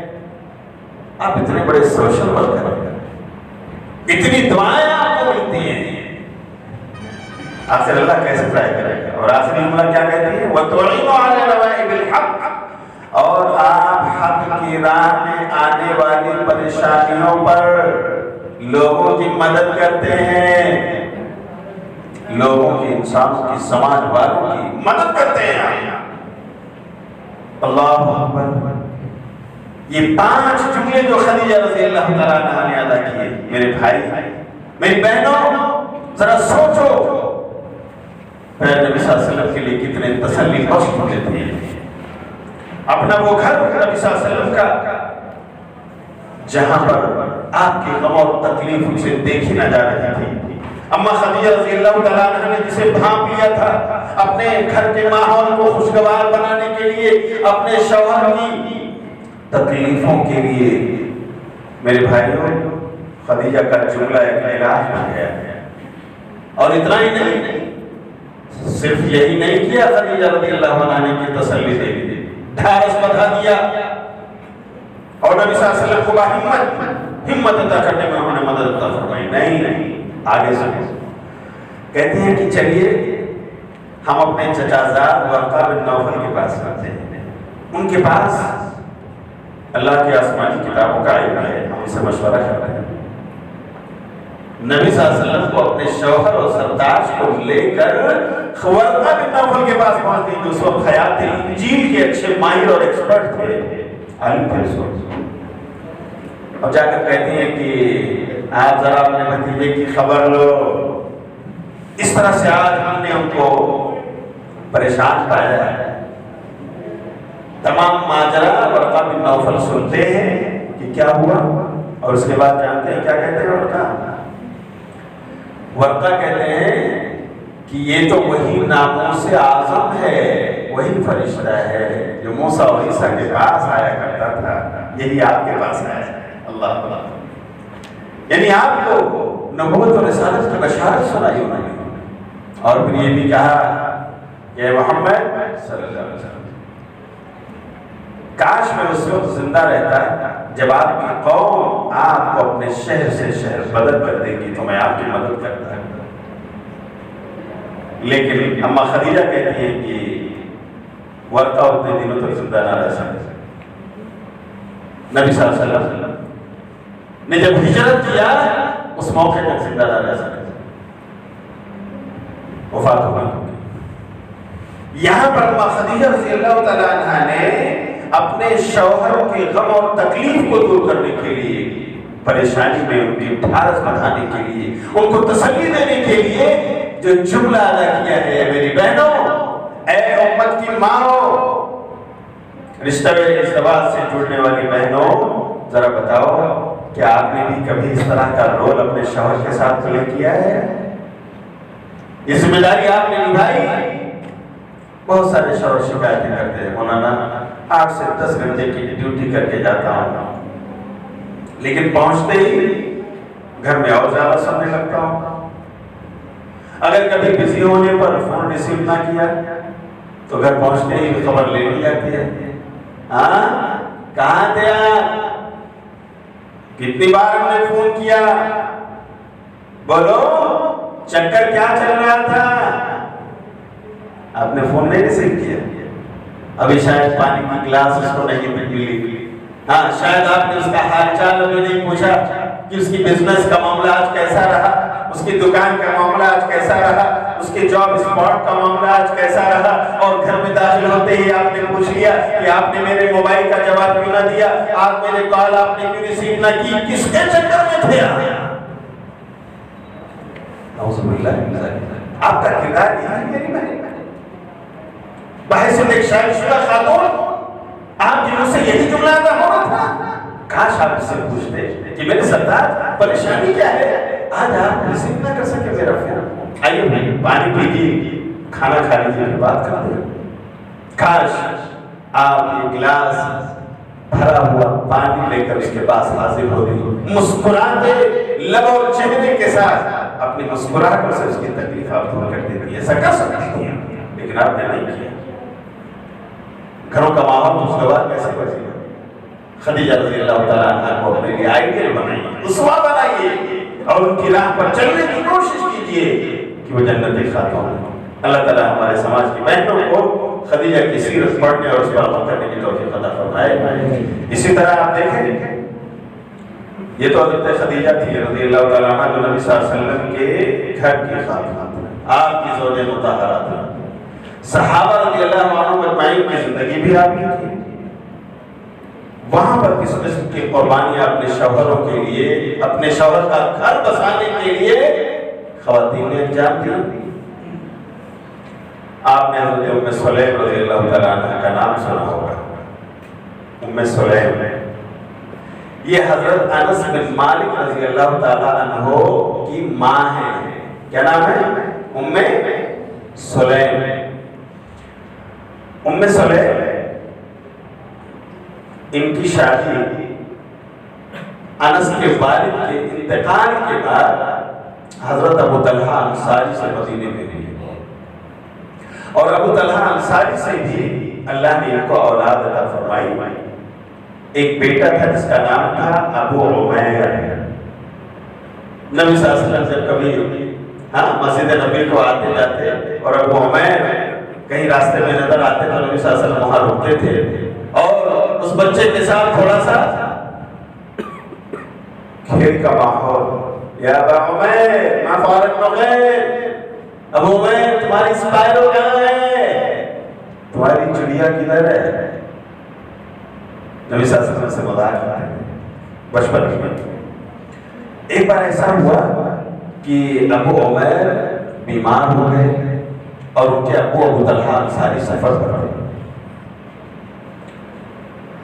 آپ اتنے بڑے سوشل ورکر ہیں، اتنی دعائیں آپ کو ملتی ہیں، آخر اللہ کیسے ضائع کرے گا؟ اور آخری جملہ کیا کہتی ہے؟ وَتُعِينُ عَلَى نَوَائِبِ الْحَقِّ. اور آپ حق کی راہ میں آنے والی پریشانیوں پر لوگوں کی مدد کرتے ہیں، لوگوں کی، انسانوں کی، سماج والوں کی مدد کرتے ہیں. اللہ اکبر. یہ 5 جملے جو خدیجہ رضی اللہ تعالیٰ عنہا نے ادا کیے، میرے بھائی میری بہنوں ذرا سوچو پیر نبی صلی اللہ علیہ وسلم کے لیے کتنے تسلی بخش جملے تھے. اپنا وہ گھر نبی صلی اللہ علیہ وسلم کا جہاں پر آپ کی غم اور تکلیف اسے دیکھی نہ جا رہی تھی. اما خدیجہ رضی اللہ تعالیٰ عنہ نے جسے بھانپ لیا تھا اپنے گھر کے ماحول کو خوشگوار بنانے کے لیے، اپنے شوہر کی تکلیفوں کے لیے. میرے بھائیوں خدیجہ کا جملہ ایک علاج بن گیا. اور اتنا ہی نہیں، صرف یہی نہیں کیا خدیجہ رضی اللہ عنہا نے کی تسلی دے دی، ڈھارس بندھا دیا اور نبی صلی اللہ علیہ وسلم کو ہمت عطا کرنے میں انہوں نے مدد عطا فرمائی. نہیں آگے سے کہتے ہیں کہ چلیے ہم اپنے چچا زاد ورقہ بن نوفل کے پاس کرتے ہیں. ان کے پاس اللہ کی آسمانی کتابوں کا علم ہے، ہم اسے مشورہ کرتے ہیں. نبی صلی اللہ علیہ وسلم کو اپنے شوہر اور سرتاج کو لے کر ورقہ بن نوفل کے پاس پہنچتے ہیں جو اس وقت حیات تھے، انجیل کے اچھے ماہر اور ایکسپرٹ تھے، عالم تھے اس وقت. اب جا کر کہتے ہیں کہ آپ ذرا اپنے بھتیجے کی خبر لو. اس طرح سے آج ہم نے ان کو پریشان پایا ہے. تمام ماجرا ورقہ بن نوفل سنتے ہیں کہ کیا ہوا، اور اس کے بعد جانتے ہیں کیا کہتے ہیں. ورقہ کہتے ہیں کہ یہ تو وہی ناموس اعظم ہے، وہی فرشتہ ہے جو موسیٰ اور عیسیٰ کے پاس آیا کرتا تھا، یہی آپ کے پاس آیا ہے. اللہ اللہ. یعنی آپ کو نبوت اور رسالت کی بشارت سنائی انہوں نے، اور پھر یہ بھی کہا کہ محمد صلی اللہ علیہ وسلم کاش میں اس وقت زندہ رہتا جب آپ کی قوم آپ کو اپنے شہر سے شہر بدل کر دے گی تو میں آپ کی مدد کرتا. لیکن اما خدیجہ کہتی ہیں کہ ورقہ اتنے دنوں تک زندہ نہ رہ سکتے. نبی صلی اللہ علیہ وسلم نے جب ہجرت کیا اس موقع تک زندہ نہ رہ سکتے، وفات ہو گئی. یہاں پر اما خدیجہ رضی اللہ تعالیٰ عنہا نے اپنے شوہروں کے غم اور تکلیف کو دور کرنے کے لیے، پریشانی میں ان کی ڈھارس بندھانے کے لیے، ان کو تسلی دینے کے لیے جو جملہ ادا کیا ہے، میری بہنوں، اے امت کی ماں، رشتہ ازدواج سے جڑنے والی بہنوں، ذرا بتاؤ کیا آپ نے بھی کبھی اس طرح کا رول اپنے شوہر کے ساتھ پلے کیا ہے؟ یہ ذمہ داری آپ نے نبھائی. بہت سارے شوہر شکایتیں کرتے ہیں، مولانا 8 سے 10 گھنٹے کی ڈیوٹی کر کے جاتا ہوں، لیکن پہنچتے ہی گھر میں اور زیادہ سننے لگتا ہوں. اگر کبھی بزی ہونے پر فون ریسیو نہ کیا تو گھر پہنچتے ہی خبر لے لی جاتی ہے. ہاں کہاں تھے آپ؟ کتنی بار ہم نے فون کیا؟ بولو چکر کیا چل رہا تھا؟ آپ نے فون نہیں ریسیو کیا، ابھی شاید پانی کی گلاس اس کو نہیں ملی، ہاں شاید آپ نے اس کا حال چال ابھی نہیں پوچھا کہ اس کی بزنس کا معاملہ آج کیسا رہا، اس کی دکان کا معاملہ آج کیسا رہا، اس کے جاب اسپاٹ کا معاملہ آج کیسا رہا، اور گھر میں داخل ہوتے ہی آپ نے پوچھ لیا کہ آپ نے میرے موبائل کا جواب کیوں نہ دیا، آپ میرے کال آپ نے کیوں ریسیو نہ کی، کس کے چکر میں تھے آپ کا کردار یہ ہے میری بہن، بحیثیت ایک شادی شدہ خاتون آپ کی مجھ سے یہی جملہ ادا ہو رہا تھا، کاش آپ سے پوچھتے کہ میرے سردار پریشانی کیا ہے، آج آپ ریسیو نہ کر سکے میرا فون، آئیے پانی پیجیے، کھانا کھا لیجیے، بات کرتے ہیں، کاش آپ یہ گلاس بھرا ہوا پانی لے کر اس کے پاس حاضر ہوتے، مسکراتے لب اور چہرے کے ساتھ اپنی مسکراہٹ سے اس کی تکلیف آپ دور کر دیتی، ایسا کر سکتی تھی لیکن آپ نے نہیں کیا۔ گھروں کا ماحول خوشگوار کیسے بچے گا؟ خدیجہ رضی اللہ تعالیٰ عنہ کو اپنے لیے آئیڈیل بنائیے، اسوہ بنائیے، اور ان کی راہ پر چلنے کی کوشش کیجیے کہ وہ جنتی خاتون ہوں۔ اللہ تعالیٰ ہمارے سماج کی بہنوں کو خدیجہ کی سیرت پڑھنے اور اس پر عمل کرنے کی توفیق عطا فرمائے۔ اسی طرح آپ دیکھیں، یہ تو حضرت خدیجہ تھی رضی اللہ تعالیٰ عنہ جو نبی صلی اللہ علیہ وسلم کے گھر کی خاتون، آپ کی زوج مطہرہ تھی۔ صحابہ رضی اللہ عنہ مجمعین کی زندگی بھی آپ کی تھی، وہاں پر کس قسم کی قربانی اپنے شوہروں کے لیے، اپنے شوہر کا گھر بسانے کے لیے خواتین نے انجام دیا۔ آپ نے حضرت ام سلیم رضی اللہ تعالیٰ عنہ کا نام سنا ہوگا، ام سلیم، یہ حضرت انس بن مالک رضی اللہ تعالیٰ عنہ کی ماں ہے، کیا نام ہے؟ ام سلیم۔ ام سلیم ان کی شادی انس کے والد کے انتقال کے بعد حضرت ابو طلحہ انصاری سے مدینے میں ہوئی، اور ابو طلحہ انصاری سے بھی اللہ نے ان کو اولاد عطا فرمائی۔ ایک بیٹا تھا جس کا نام تھا ابو عمیر۔ نبی صلی اللہ علیہ وسلم جب کبھی مسجد نبی کو آتے جاتے اور ابو عمیر کہیں راستے میں نظر آتے تو نبی صلی اللہ علیہ وسلم وہاں رکتے تھے اور اس بچے کے ساتھ تھوڑا سا کھیل کا ماحول، یا ابا عمیر ما فارق نغیر، ابو عمیر تمہاری سپائرو کہاں ہے، تمہاری چڑیا کدھر ہے؟ نبی صلی اللہ علیہ وسلم سے مذاق کرتے ہیں بچپن میں۔ ایک بار ایسا ہوا کہ ابو عمیر بیمار ہو گئے اور ان کے ابو طلحہ انصاری سفر پر گئے۔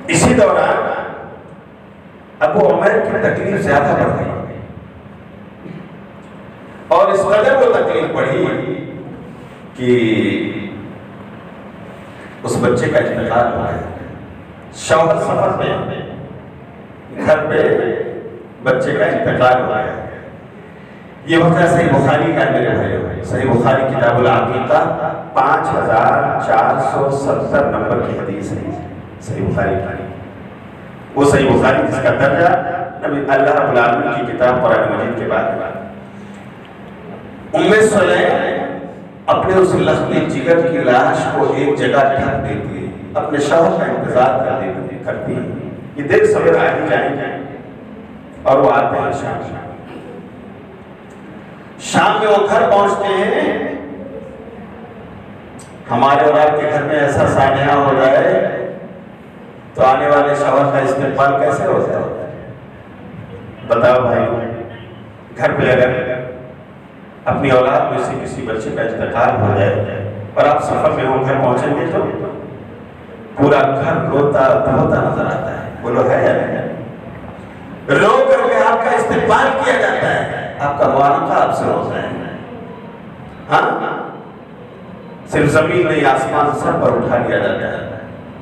اسی دوران ابو عمیر کی تکلیف زیادہ بڑھ گئی اور اس قدر وہ تکلیف بڑھی کہ اس بچے کا انتقال ہو گیا۔ شوہر سفر میں، گھر پہ بچے کا انتقال ہو گیا۔ یہ وقت صحیح بخاری کا میرے بھائی، صحیح بخاری کتاب العقیقہ 5470 نمبر کی حدیث ہے، صحیح بخاری کی، وہ صحیح بخاری جس کا درجہ نبی اللہ رب العالمین کی کتاب قرآن مجید کے بعد۔ ام سلیم اپنے اس لختی جگر کی لاش کو ایک جگہ ڈھک دیتی ہے، اپنے شوہر کا انتظار کرتی ہے، یہ دیر سویر آ ہی جائیں گے، اور وہ آتے ہیں شام میں وہ گھر پہنچتے ہیں۔ ہمارے اور آپ کے گھر میں ایسا سانحہ ہو جائے تو آنے والے شوہر کا استقبال کیسے ہوتا ہے؟ بتاؤ بھائی، گھر پہ اگر اپنی اولاد میں سے کسی بچے کا انتقال ہو جائے اور آپ سفر میں ہو گھر پہنچیں گے تو پورا گھر روتا دھوتا نظر آتا ہے، بولو ہے یا نہیں؟ رو کر کے آپ کا استقبال کیا جاتا ہے، آپ کا معانقہ آپ سے ہوتا ہے، ہاں صرف زمین نہیں آسمان سر پر اٹھا لیا جاتا ہے۔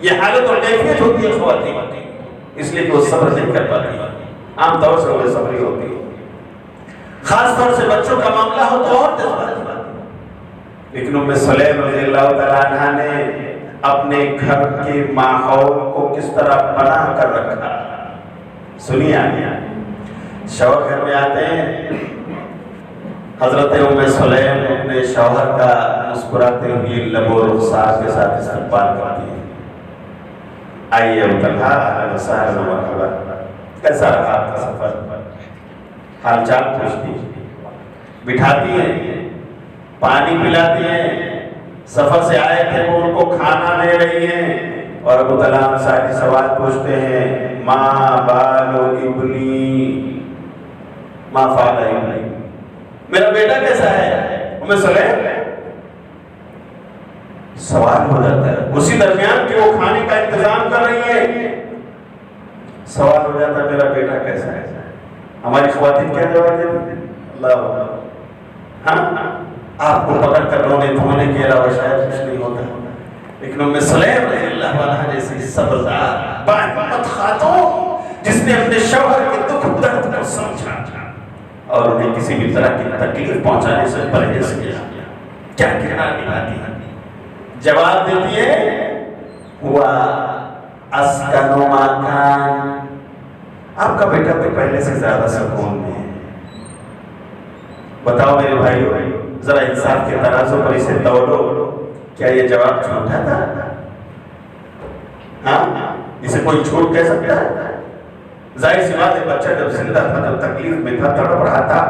یہ حالت اور کیفیت ہوتی ہے خواتین، اس لیے کہ وہ صبر نہیں کر پاتی، عام طور سے وہ صبری ہوتی ہے، خاص طور سے بچوں کا معاملہ ہو تو اور جذباتی بات ہے۔ لیکن ام سلیم رضی اللہ تعالیٰ عنہ نے اپنے گھر کے ماحول کو کس طرح بنا کر رکھا، سنیے آگے۔ شوہر گھر میں آتے ہیں، حضرت ام سلیم اپنے شوہر کا مسکراتے ہوئے لب و رخسار کے ساتھ استقبال کرتی ہے. آئیے ابو طلحہ، اہلا وسہلا و مرحبا، کیسا رہا آپ کا سفر؟ حال چال پوچھتی ہے، بٹھاتی ہیں، پانی پلاتی ہیں. سفر سے آئے تھے وہ ان کو کھانا دے رہی ہیں اور ابو طلحہ ساری سوال پوچھتے ہیں، ماں بالو ابنی، ماں فعل ابنی، میرا بیٹا کیسا ہے؟ ام سلیم سوال ہو جاتا ہے اسی درمیان کہ وہ کھانے کا انتظام کر رہی ہے. سوال ہو جاتا ہے میرا بیٹا کیسا ہے. ہماری خواتین کیا جواب دیتی ہیں؟ اللہ، ہاں آپ کو پکڑ کر رونے دھونے کے علاوہ شاید کچھ نہیں ہوتا. لیکن ام سلیم رضی اللہ عنہا جیسی صبردار باہمت خاتون جس نے اپنے شوہر کے دکھ درد کو سمجھا اور انہیں کسی بھی طرح کی تکلیف پہنچانے سے پرہیز کیا، کیا کردار نبھاتی ہے. جواب دیتی ہے، ہوا اسکن ما کان، آپ کا بیٹا تو پہلے سے زیادہ سکون میں ہے. بتاؤ میرے بھائیو، ذرا انصاف کے ترازو پر اسے تولو، کیا یہ جواب جھوٹا تھا؟ ہاں، اسے کوئی جھوٹ کہہ سکتا ہے؟ ظاہر سی بات ہے، بچہ جب زندہ تھا، جب تکلیف میں تھا، تڑپ رہا تھا،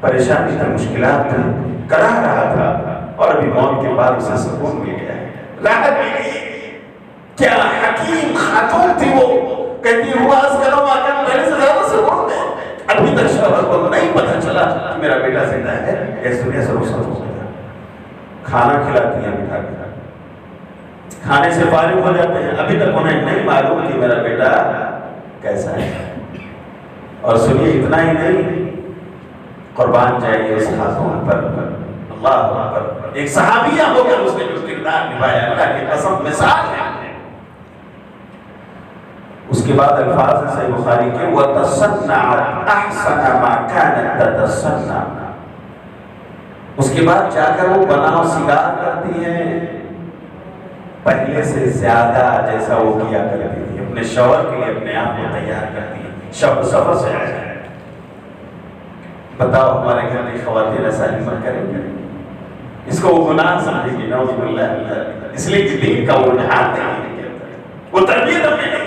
پریشانی تھی، مشکلات تھی، کرا رہا تھا، اور ابھی موت کے بعد اسے سکون مل گیا ہے، راحت مل گئی. کیا حکیم خاتون تھی وہ، کہتی ہوا اسکنو ما کان، پہلے سے زیادہ سکون میں. ابھی تک شوہر کو نہیں پتہ چلا کہ میرا بیٹا زندہ ہے، اس دنیا سے رخصت ہو گیا. کھانا کھلاتی ہیں بٹھا کے، کھانے سے فارغ ہو جاتے ہیں، ابھی تک انہیں نہیں معلوم کہ میرا بیٹا کیسا ہے. اور سنیے، اتنا ہی نہیں، قربان جائیے اس خاتون پر، اللہ اکبر، ایک صحابیہ ہو کر اس نے جو کردار نبھایا، اللہ کی قسم مثال ہے. اس کے بعد الفاظ ہیں صحیح بخاری کے، وَتَصَنَّعَتْ أَحْسَنَ مَا كَانَتْ تَتَصَنَّعُ، اس کے بعد جا کر وہ بنا و سنگار کرتی ہیں پہلے سے زیادہ جیسا وہ کیا کرتی تھی. اپنے شوہر کے لیے اپنے آپ کو تیار کرتی ہیں، شب سفر سے آ جائے. بتاؤ ہمارے گھر کی خواتین ایسا ہمت کریں گے؟ اس کو وہ گناہ سمجھے گی، نعوذ باللہ، اس لیے کہ دین کا وہ رجحان نہیں ہے، وہ تربیت ہم نے نہیں.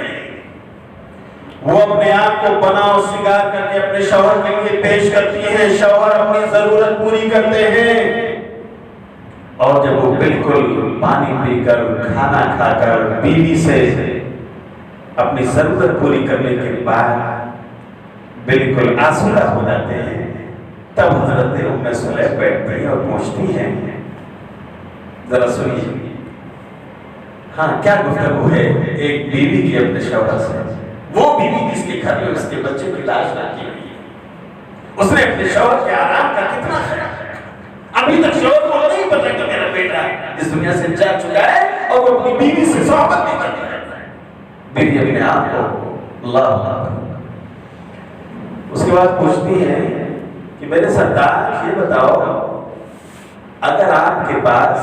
وہ اپنے آپ کو بنا و سنگار کر کے اپنے شوہر کے لیے پیش کرتی ہیں، شوہر اپنی ضرورت پوری کرتے ہیں، اور جب وہ بالکل پانی پی کر، کھانا کھا کر، بیوی سے اپنی ضرورت پوری کرنے کے بعد بالکل آسودہ ہو جاتے ہیں، تب حضرت ام سلیم بیٹھتی ہیں اور پوچھتی ہیں، ذرا سنیے، ہاں کیا گفتگو ہے ایک بیوی کی اپنے شوہر سے، وہ بیوی جس کے گھر میں اس کے بچے کی لاش نہ کی ہوئی ہے، اس نے اپنے شوہر کے آرام کا کتنا خیال رکھا. ابھی تک شوہر کو نہیں پتا کہ میرا بیٹا اس دنیا سے جا چکا ہے، اور وہ اپنی بیوی سے صحبت نہیں کرتا ہے. بیوی اپنے آپ کو اللہ. اس کے بعد پوچھتی ہے کہ میرے سردار یہ بتاؤ، اگر آپ کے پاس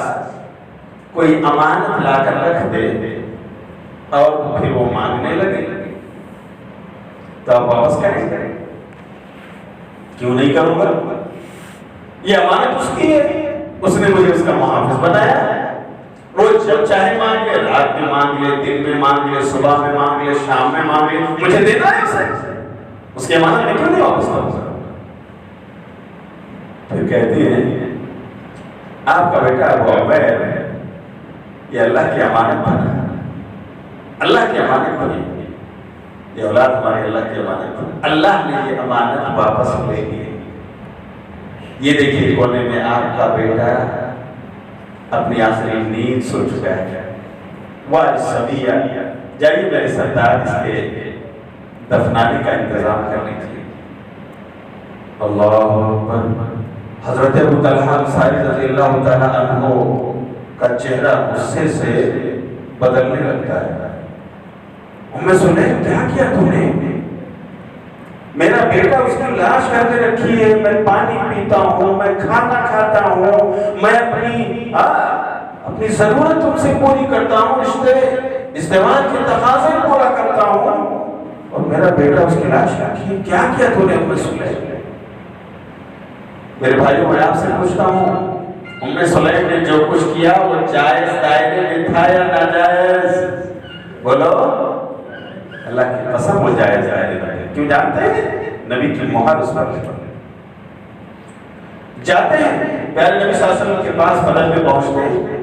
کوئی امانت لا کر رکھ دے اور پھر وہ مانگنے لگے تو آپ واپس کریں گے؟ کیوں نہیں کروں گا؟ یہ امانت اس کی ہے، اس نے مجھے اس کا محافظ بنایا. روز جب چاہے مانگ لے، رات میں مانگ لے، دن میں مانگ لے، صبح میں مانگ لے، شام میں مانگ لے، مجھے دینا ہے اسے. اس کی امانت میں کیوں نہیں واپس کروں گا؟ پھر کہتی ہیں، آپ کا بیٹا ابو عبید یہ اللہ کی امانت بنا، اللہ کی امانت بنی، یہ اولاد ہماری اللہ کی امانت بنی، اللہ نے یہ امانت واپس لے لی. یہ دیکھیے کونے میں آپ کا بیٹا اپنی آخری نیند سو چکا ہے. وَالسَّبِيَّ، جائیے میرے سردار اس کے دفنانے کا انتظام کرنے کے لیے. اللہ اکبر. حضرت ابو طلحہ انصاری رضی اللہ تعالیٰ عنہ کا چہرہ غصے سے بدلنے لگتا ہے. ام سلیم، کیا کیا تم نے؟ میرا بیٹا اس کی لاش کر کے رکھی ہے، میں پانی پیتا ہوں، میں کھانا کھاتا ہوں، میں اپنی ضرورت تم سے پوری کرتا ہوں، رشتے ازدواج کے تقاضے پورا کرتا ہوں، اور میرا بیٹا اس کی لاش رکھی ہے. کیا کیا تم نے ام سلیم؟ میرے بھائیوں میں آپ سے پوچھتا ہوں، ام سلیم نے جو کچھ کیا وہ جائز دائرے میں تھا یا ناجائز؟ بولو، اللہ کی قسم وہ جائز دائرے میں۔ کیوں جانتے ہیں؟ نبی کی مہر اس پر جاتے ہیں، پیارے نبی صلی اللہ علیہ وسلم کے پاس بدر میں پہنچتے ہیں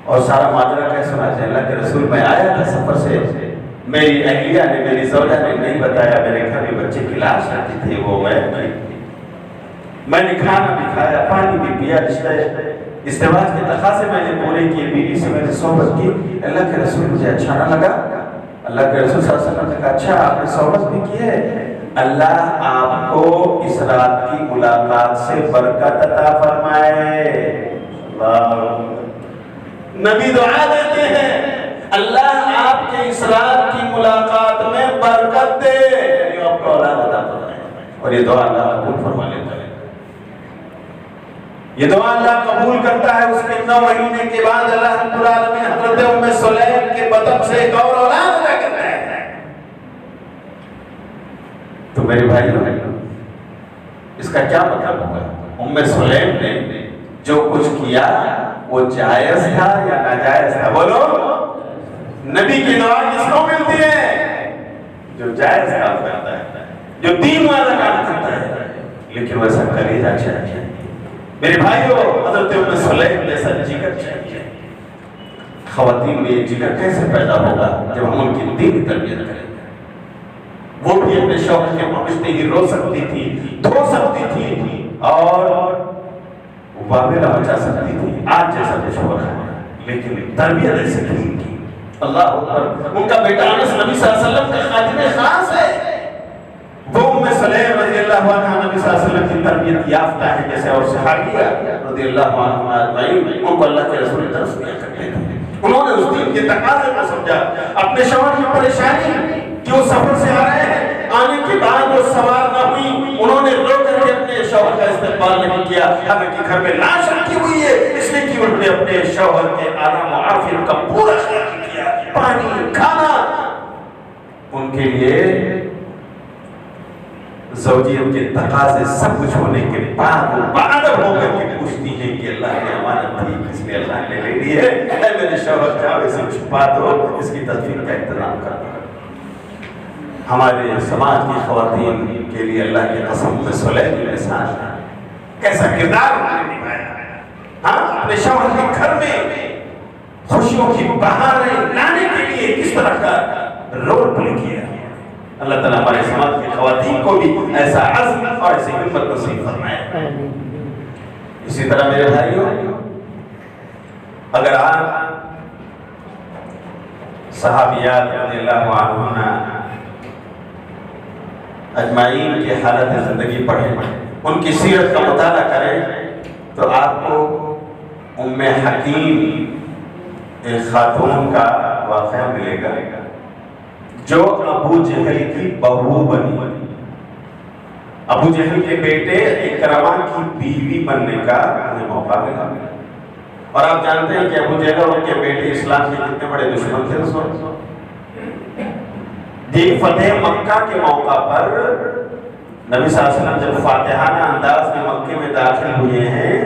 اور سارا ماجرا کہہ سناتے ہیں، اللہ کے رسول میں آیا تھا سفر سے، میری اہلیہ نے، میری زوجہ نے نہیں بتایا، میرے گھر میں بچے کی لاش رہتی تھی، وہ میں نے کھانا بھی کھایا، پانی بھی پیا، رشتہ ازدواج کے تقاضے میں نے پورے کیے، بیوی سے میں نے صحبت کی۔ اللہ کے رسول مجھے اچھا نہ لگا۔ اللہ کے رسول صلی اللہ علیہ وسلم نے کہا اچھا آپ نے صحبت بھی کی ہے، اللہ آپ کو اس رات کی ملاقات سے برکت عطا فرمائے۔ نبی دعا دیتے ہیں اللہ آپ کے اس رات کی ملاقات میں برکت دے، یعنی آپ کو اولاد عطا فرمائے، اور یہ دعا اللہ قبول فرما لیتا ہے۔ یہ دعا اللہ قبول کرتا ہے، اس کے 9 مہینے کے بعد اللہ رب العالمین حضرت ام سلیم کے بدن سے ایک اور اولاد عطا کرتا ہے۔ تو میرے بھائیوں، اس کا کیا مطلب ہوگا؟ ام سلیم نے جو کچھ کیا وہ جائز تھا یا ناجائز تھا؟ بولو، نبی کی دعا کس کو ملتی ہے؟ جو جائز کام کرتا ہے، جو دین والا کام کرتا ہے، لیکن ویسا کلیجہ چاہیے۔ میرے بھائیوں، حضرت ام سلیم جیسا جگر چاہیے۔ خواتین میں یہ جگر کیسے پیدا ہوگا؟ جب ہم ان کی دینی تربیت کریں گے۔ وہ بھی اپنے شوہر کے پہنچتے ہی رو سکتی تھی، دھو سکتی تھی، اور واویلا مچا سکتی تھی، آج جیسا کچھ ہو رہا ہے، لیکن تربیت ایسے دین کی۔ اللہ اکبر، ان کا بیٹا انس نبی صلی اللہ علیہ وسلم کا خادم خاص ہے۔ وہ ام سلیم رضی اللہ عنہ نبی صلی اللہ علیہ وسلم کی تربیت یافتہ ہے، جیسے اور صحابیہ رضی اللہ عنہ اجمعین، ان کو اللہ کے رسول درس دیا کرتے تھے۔ انہوں نے اس دین کے تقاضے کو سمجھا، اپنے شوہر کی پریشانی کہ وہ سفر سے آ رہے ہیں، آنے کے بعد وہ سوار نہ ہوئی، انہوں نے رو کر کے اپنے شوہر کا استقبال نہیں کیا، حالانکہ گھر میں لاش رکھی ہوئی ہے، اس لیے کہ انہوں نے اپنے شوہر کے آرام و عافیت کا پورا خیال کیا، پانی، کھانا۔ ان کے لیے زوجیت کے تقاضے سب کچھ ہونے کے بعد وہ بادب ہو کر کے پوچھتی ہیں کہ اللہ کی امانت تھی، اس لیے اللہ نے لے لی ہے، اے میرے شوہر جاؤ اسے چھپا دو، اس کی تدفین کا انتظام کر دو۔ ہمارے سماج کی خواتین کے لیے اللہ کی قسم ام سلیم کی مثال ہے، کیسا کردار انہوں نے نبھایا۔ ہاں، اپنے شوہر کے گھر میں خوشیوں کی بہاریں لانے کے لیے کس طرح کا رول پلے کیا۔ اللہ تعالیٰ ہمارے سماج کی خواتین کو بھی ایسا عزم اور ایسی ہمت نصیب فرمائے۔ اسی طرح میرے بھائیوں، اگر آپ صحابیات رضی اللہ عنہن اجمعین کی حالت زندگی پڑھیں، ان کی سیرت کا مطالعہ کریں، تو آپ کو ام حکیم ایک خاتون کا واقعہ ملے گا جو ابو جہل کی بہو بنی۔ ابو جہل کے بیٹے اکرمہ کی بیوی بننے کا انہیں موقع ملا، اور آپ جانتے ہیں کہ ابو جہل اور ان کے بیٹے اسلام کے کتنے بڑے دشمن تھے اس وقت۔ فتح مکہ کے موقع پر نبی صلی اللہ علیہ وسلم جب فاتحانہ انداز میں مکے میں داخل ہوئے ہیں،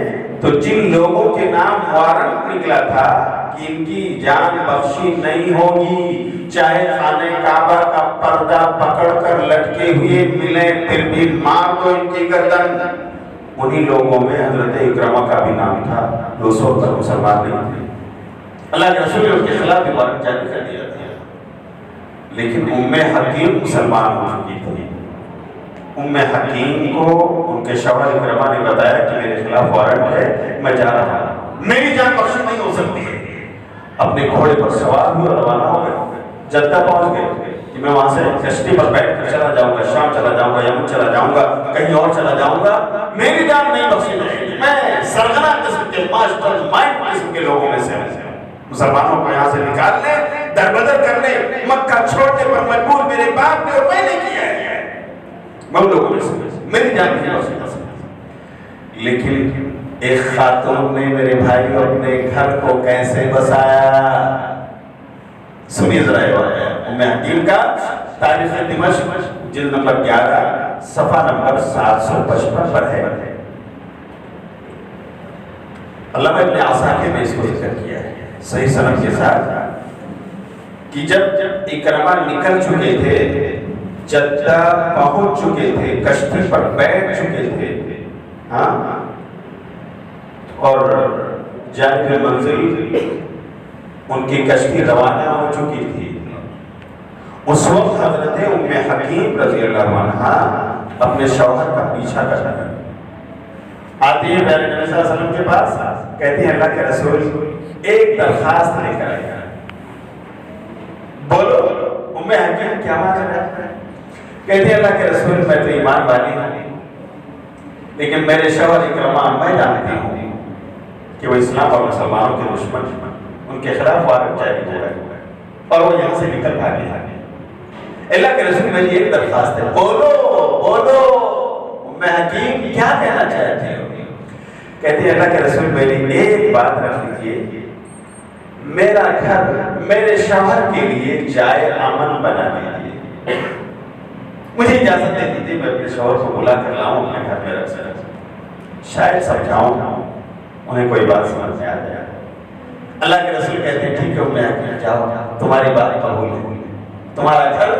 تو جن لوگوں کے نام وارنٹ نکلا تھا کہ ان کی جان بخشی نہیں ہوگی، چاہے خانہ کعبہ کا پردہ پکڑ کر لٹکے ہوئے ملیں پھر بھی مار دو ان کی گردن، انہی لوگوں میں حضرت اکرمہ کا بھی نام تھا، جو اس وقت تک مسلمان نہیں تھے۔ اللہ کے رسول نے ان کے خلاف بھی وارنٹ جاری کر دیا تھا، لیکن ام حکیم مسلمان ہو چکی تھی۔ ام حکیم کو ان کے شوہر اکرمہ نے بتایا کہ میرے خلاف وارنٹ ہے، میں جا رہا ہوں، میری جان بخشی نہیں ہو سکتی ہے۔ اپنے گھوڑے پر سوار ہوئے اور روانہ ہو گئے، جدہ پہنچ گئے کہ میں وہاں سے کشتی پر بیٹھ کر چلا جاؤں گا، شام چلا جاؤں گا، یمن چلا جاؤں گا، کہیں اور چلا جاؤں گا، میری جان نہیں بخشی جائے گی۔ میں سرغنہ قسم کے ماسٹر مائنڈ قسم کے لوگوں میں سے ہوں، مسلمانوں کو یہاں سے نکال لیں، دربدر کر لیں، مکہ چھوڑنے پر مجبور میرے باپ نے اور میں نے کیا ہے، میں ان لوگوں میں سے میری جان نہیں بخشی جا سکتی۔ لیکن ایک خاتون نے میرے بھائی اپنے گھر کو کیسے بسایا، سنیے ذرا یہ واقعہ ام حکیم کا، تاریخ دمشق جلد نمبر 11 صفحہ نمبر 755 پر ہے۔ علامہ ابن عساکر نے اس کو ذکر کیا ہے صحیح سند کے ساتھ کہ جب اکرمہ نکل چکے تھے، جدہ پہنچ چکے تھے، کشتی پر بیٹھ چکے تھے، ہاں، اور جانب منزل ان کی کشتی روانہ ہو چکی تھی، اس وقت حضرت ام حکیم رضی اللہ عنہا اپنے شوہر کا پیچھا کر رہے ہیں۔ آتی ہے پیارے نبی صلی اللہ علیہ وسلم کے پاس، کہتی ہیں اللہ کے رسول ایک درخواست لے کر آئے۔ بولو ام حکیم کیا بات ہے؟ کہتی ہیں اللہ کے رسول میں تو ایمان والی ہوں، لیکن میرے شوہر اکرمہ میں جانتی ہوں کہ وہ اسلام اور مسلمانوں کے دشمن ہیں، ان کے خلاف وارنٹ جاری ہو رہا ہے اور وہ یہاں سے نکل بھاگے ہیں۔ اللہ کے رسول میری ایک درخواست ہے، بولو بولو ام حکیم کیا کہنا چاہتے ہو؟ کہتے ہیں اللہ کے رسول میری ایک بات رکھ لیجیے، میرا گھر میرے شوہر کے لیے جائے امن بنا دیجیے، مجھے اجازت دے دیجیے میں اپنے شوہر کو بلا کر لاؤں اپنے گھر میں رکھ سکوں، شاید سمجھاؤں انہیں کوئی بات سمجھ میں آ جائے۔ اللہ کے رسول کہتے ہیں ٹھیک ہے ام حکیم جاؤ، تمہاری بات قبول ہے، تمہارا گھر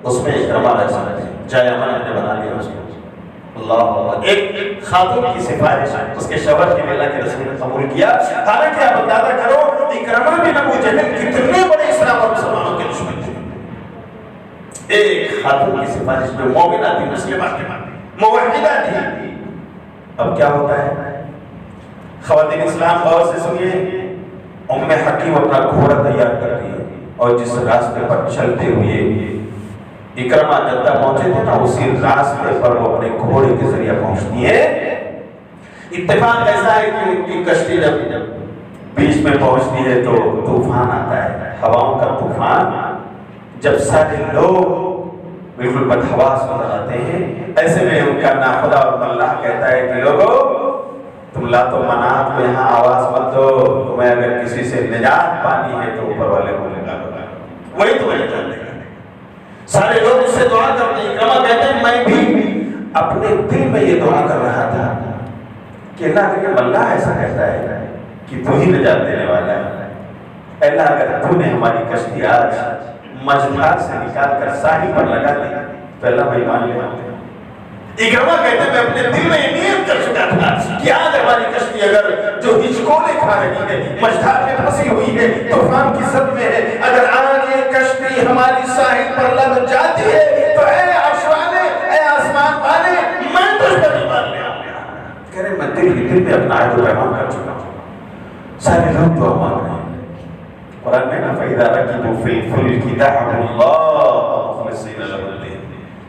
اس میں اکرمہ رہ سکتے ہیں، جائے امن نے بنا دیا اس کو۔ اللہ ایک خاتون کی سفارش اس کے شوہر کے اللہ کے رسول نے قبول کیا، حالانکہ آپ اندازہ کرو اکرمہ بن ابو جہل کتنے بڑے اسلام اور مسلمانوں کے دشمن تھے، ایک خاتون کی سفارش جو مومنہ تھی، مسلمہ تھی، موحدہ تھی۔ اب کیا ہوتا ہے خواتین اسلام غور سے سنیے، ام حکیم اپنا گھوڑا تیار کرتی ہے اور جس راستے پر چلتے ہوئے اکرمہ جدہ پہنچے تھے نا، اسی راستے پر وہ اپنے گھوڑے کے ذریعے پہنچتی ہے۔ اتفاق ایسا ہے کہ ان کی کشتی جب بیچ میں پہنچتی ہے تو طوفان آتا ہے، ہواؤں کا طوفان، جب سارے لوگ بالکل بدحواس نظر آتے ہیں، ایسے میں ان کا ناخدا اور اللہ کہتا ہے کہ لوگوں تم لات و منات کو یہاں آواز مت دو، تمہیں اگر کسی سے نجات پانی ہے تو اوپر والے کو لگا دو، وہی تمہیں نجات دے گا۔ سارے لوگ اس سے دعا کرتے ہیں، اکرمہ کہتے ہیں میں بھی اپنے دل میں یہ دعا کر رہا تھا کہ اللہ کریم اللہ ایسا کہتا ہے کہ تو ہی نجات دینے والا ہے، اللہ اگر تو نے ہماری کشتی آج مجھار سے نکال کر ساحل پر لگا دی تو اللہ میں ایمان لے آؤں۔ اکرمہ کہتے ہیں میں اپنے دل میں یہ نیت کر چکا تھا کہ آج ہماری کشتی اگر جو ہچکولے کھا رہی ہے، مجھار میں پھنسی ہوئی ہے، طوفان کی زد میں ہے، اگر آج یہ کشتی ہماری ساحل پر لگ جاتی ہے تو اے عرش والے، اے آسمان والے، میں تجھ پر ایمان لے آؤں۔ کہہ رہے میں دل میں اپنا عہد و پیمان کر چکا ہوں۔ سارے لوگ دعا مانگ رہے ہیں، قرآن میں نا فَإِذَا رَكِبُوا فِي الْفُلْكِ دَعَوُا اللَّهَ مُخْلِصِينَ لَهُ الدِّينَ،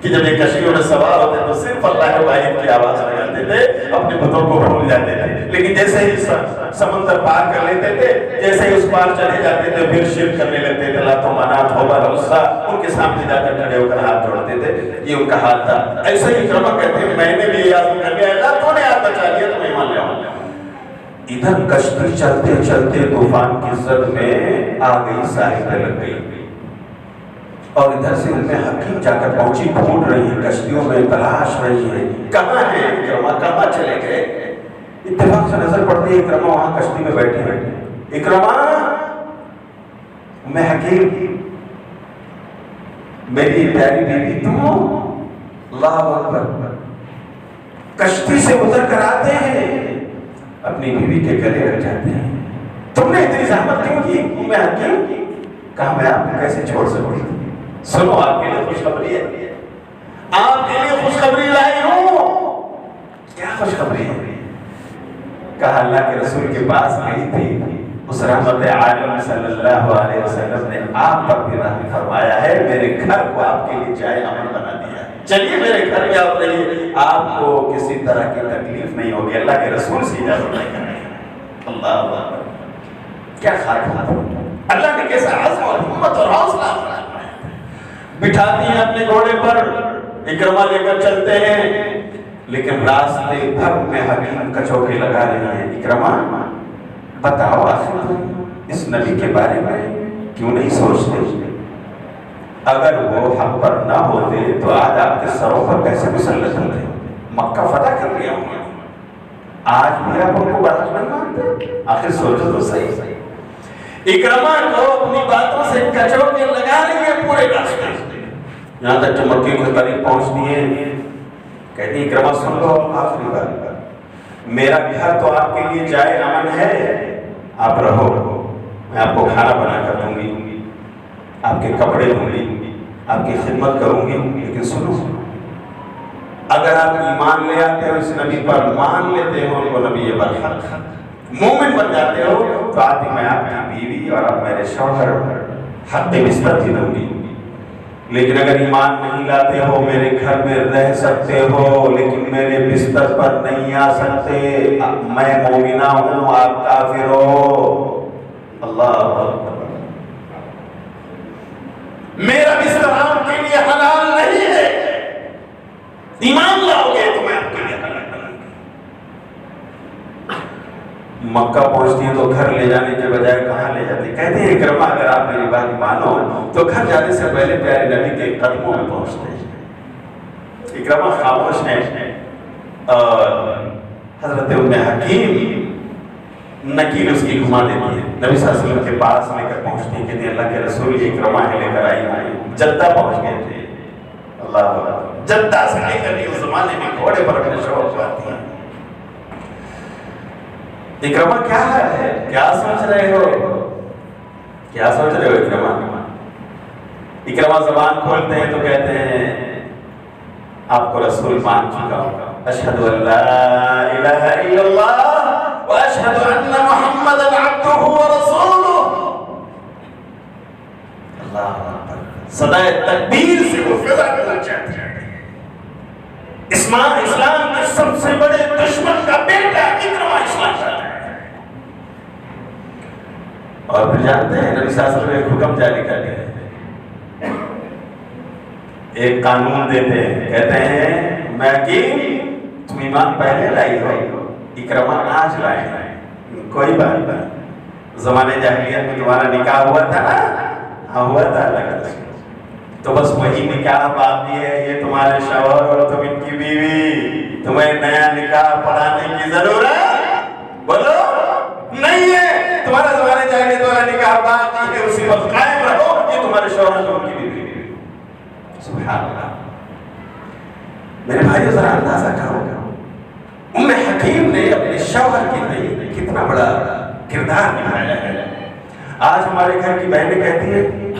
کہ جب یہ کشتیوں میں سوار ہوتے تو صرف اللہ واحد کی آواز لگاتے تھے، اپنے بتوں کو بھول جاتے تھے، لیکن جیسے ہی سمندر پار کر لیتے تھے، جیسے ہی اس پار چلے جاتے تھے پھر شرک کرنے لگتے تھے، لات و منات حبل عزا ان کے سامنے جا کر کھڑے ہو کر ہاتھ جوڑتے تھے، یہ ان کا حال تھا۔ ایسے ہی اکرمہ کہتے ہیں میں نے بھی یاد کر لیا، اللہ تو نے آپ بچا لیا تو میں ایمان لے آؤں۔ ادھر کشتی چلتے چلتے طوفان کی زد میں آ گئی، ساحل پہ لگ گئی، اور ادھر سے ام حکیم جا کر پہنچی، ڈھونڈ رہی ہے، کشتیوں میں تلاش رہی ہے کہاں ہے اکرمہ، کہاں چلے گئے۔ اتفاق سے نظر پڑتی ہے اکرمہ وہاں کشتی میں بیٹھے ہیں۔ اکرمہ ام حکیم میری پیاری بیوی تم ہو؟ اللہ اکبر۔ کشتی سے اتر کر آتے ہیں، اپنی بیوی کے گلے لگ جاتے ہیں، تم نے اتنی زحمت کیوں کی ام حکیم؟ کہا میں آپ کو کیسے چھوڑ سکتی ہوں، سنو آپ کے لیے خوشخبری ہے، آپ کے لیے خوشخبری لائی ہوں۔ کیا خوشخبری ہے؟ کہا اللہ کے رسول کے پاس گئی تھی، اس رحمت عالم صلی اللہ علیہ وسلم نے آپ پر بھی رحم فرمایا ہے، میرے گھر کو آپ کے لیے جائے امن بنا دیا ہے، چلیے میرے گھر میں آپ رہیے، آپ کو کسی طرح کی تکلیف نہیں ہوگی، اللہ کے رسول سے اجازت نہیں کریں۔ اللہ اکبر، کیا خاتون، اللہ نے کیسا عزم اور ہمت اور حوصلہ بٹھاتی ہیں اپنے گھوڑے پر، اکرمہ لے کر چلتے ہیں، لیکن راستے بھر میں حکیم کچوکے لگا رہی ہیں۔ اکرمہ بتاؤ آخر اس نبی کے بارے میں کیوں نہیں سوچتے؟ اگر وہ حق پر نہ ہوتے تو آج آپ کے سروں پر کیسے مسلط ہوتے؟ مکہ فتح کر لیا ہوں، آج بھی آپ ان کو برحق نہیں مانتے؟ آخر سوچو تو صحیح۔ اکرمہ کو اپنی باتوں سے کچو کے لگا رہی ہے پورے راستے، یہاں تک کہ مکے کے قریب پہنچتی ہے، کہتی اکرمہ سن لو آخری بات، میرا گھر تو آپ کے لیے جائے امن ہے، آپ رہو، میں آپ کو کھانا بنا کر دوں گی، آپ کے کپڑے دوں گی، آپ کی خدمت کروں گی، لیکن سنو، اگر آپ ایمان لے آتے ہو اس نبی پر، مان لیتے ہو ان کو نبی برحق، مومن بن جاتے ہو، تو آج میں آپ کی بیوی اور آپ میرے شوہر حق بستر بھی دوں گی، لیکن اگر ایمان نہیں لاتے ہو میرے گھر میں رہ سکتے ہو لیکن میرے بستر پر نہیں آ سکتے، میں مومنہ ہوں آپ کافر ہو۔ اللہ، میرا بستر آپ کے لیے حلال نہیں ہے، ایمان لاؤ گے تو میں آپ کے لیے حلال بناؤں گی۔ مکہ پہنچتی ہے تو گھر لے جانے کے بجائے کہاں لے جاتی؟ کہتے ہیں اکرمہ اگر آپ میری بات مانو تو گھر جانے سے پہلے پیارے نبی کے قدموں میں پہنچتے ہیں۔ اکرمہ خاموش ہے، حضرت ام حکیم نکیل اس کی گھما دیتی ہے، نبی صلی اللہ علیہ وسلم کے پاس لے کر پہنچتی ہے، کہتے ہیں اللہ کے رسول اکرمہ لے کر آئی، جدہ پہنچ گئے تھے، اللہ جدہ سے لے کر اس زمانے میں گھوڑے پر اپنے شوہر کو آتی ہیں۔ اکرمہ کیا ہے؟ کیا سوچ رہے ہو؟ کیا سوچ رہے ہو اکرمہ؟ اکرمہ زبان کھولتے ہیں تو کہتے ہیں آپ کو رسول مان چکا ہوں، اشہد ان لا الہ الا اللہ و اشہد ان محمد عبدہ و رسولہ۔ اللہ صدائے تکبیر سے وہ فضا کرنا چاہتے ہیں۔ اسلام کے سب سے بڑے دشمن کا بیٹا اکرمہ اسلام کا ہے، اور پھر جانتے ہیں نبی صلی اللہ علیہ وسلم ایک حکم جاری کرتے ہیں، ایک قانون دیتے ہیں، کہتے ہیں میں حکیم تم ایمان پہلے لائی ہو، اکرمہ آج لائے، کوئی بات نہیں، زمانے جاہلیت میں تمہارا نکاح ہوا تھا نا؟ ہاں ہوا تھا، اللہ کا رسول، تو بس وہی نکاح باقی ہے، یہ تمہارے شوہر اور تم ان کی بیوی، تمہیں نیا نکاح پڑھانے کی ضرورت بولو نہیں ہے، تمہارا زمانے جاہلیت والا نکاح باقی ہے، اسی وقت قائم رہو، یہ تمہارے شوہر اور ان کی بیوی۔ سبحان اللہ، میرے بھائیو ذرا اندازہ کرو ام حکیم نے اپنے شوہر کے لیے کتنا بڑا کردار نبھایا ہے۔ آج ہمارے گھر کی بہنیں کہتی ہیں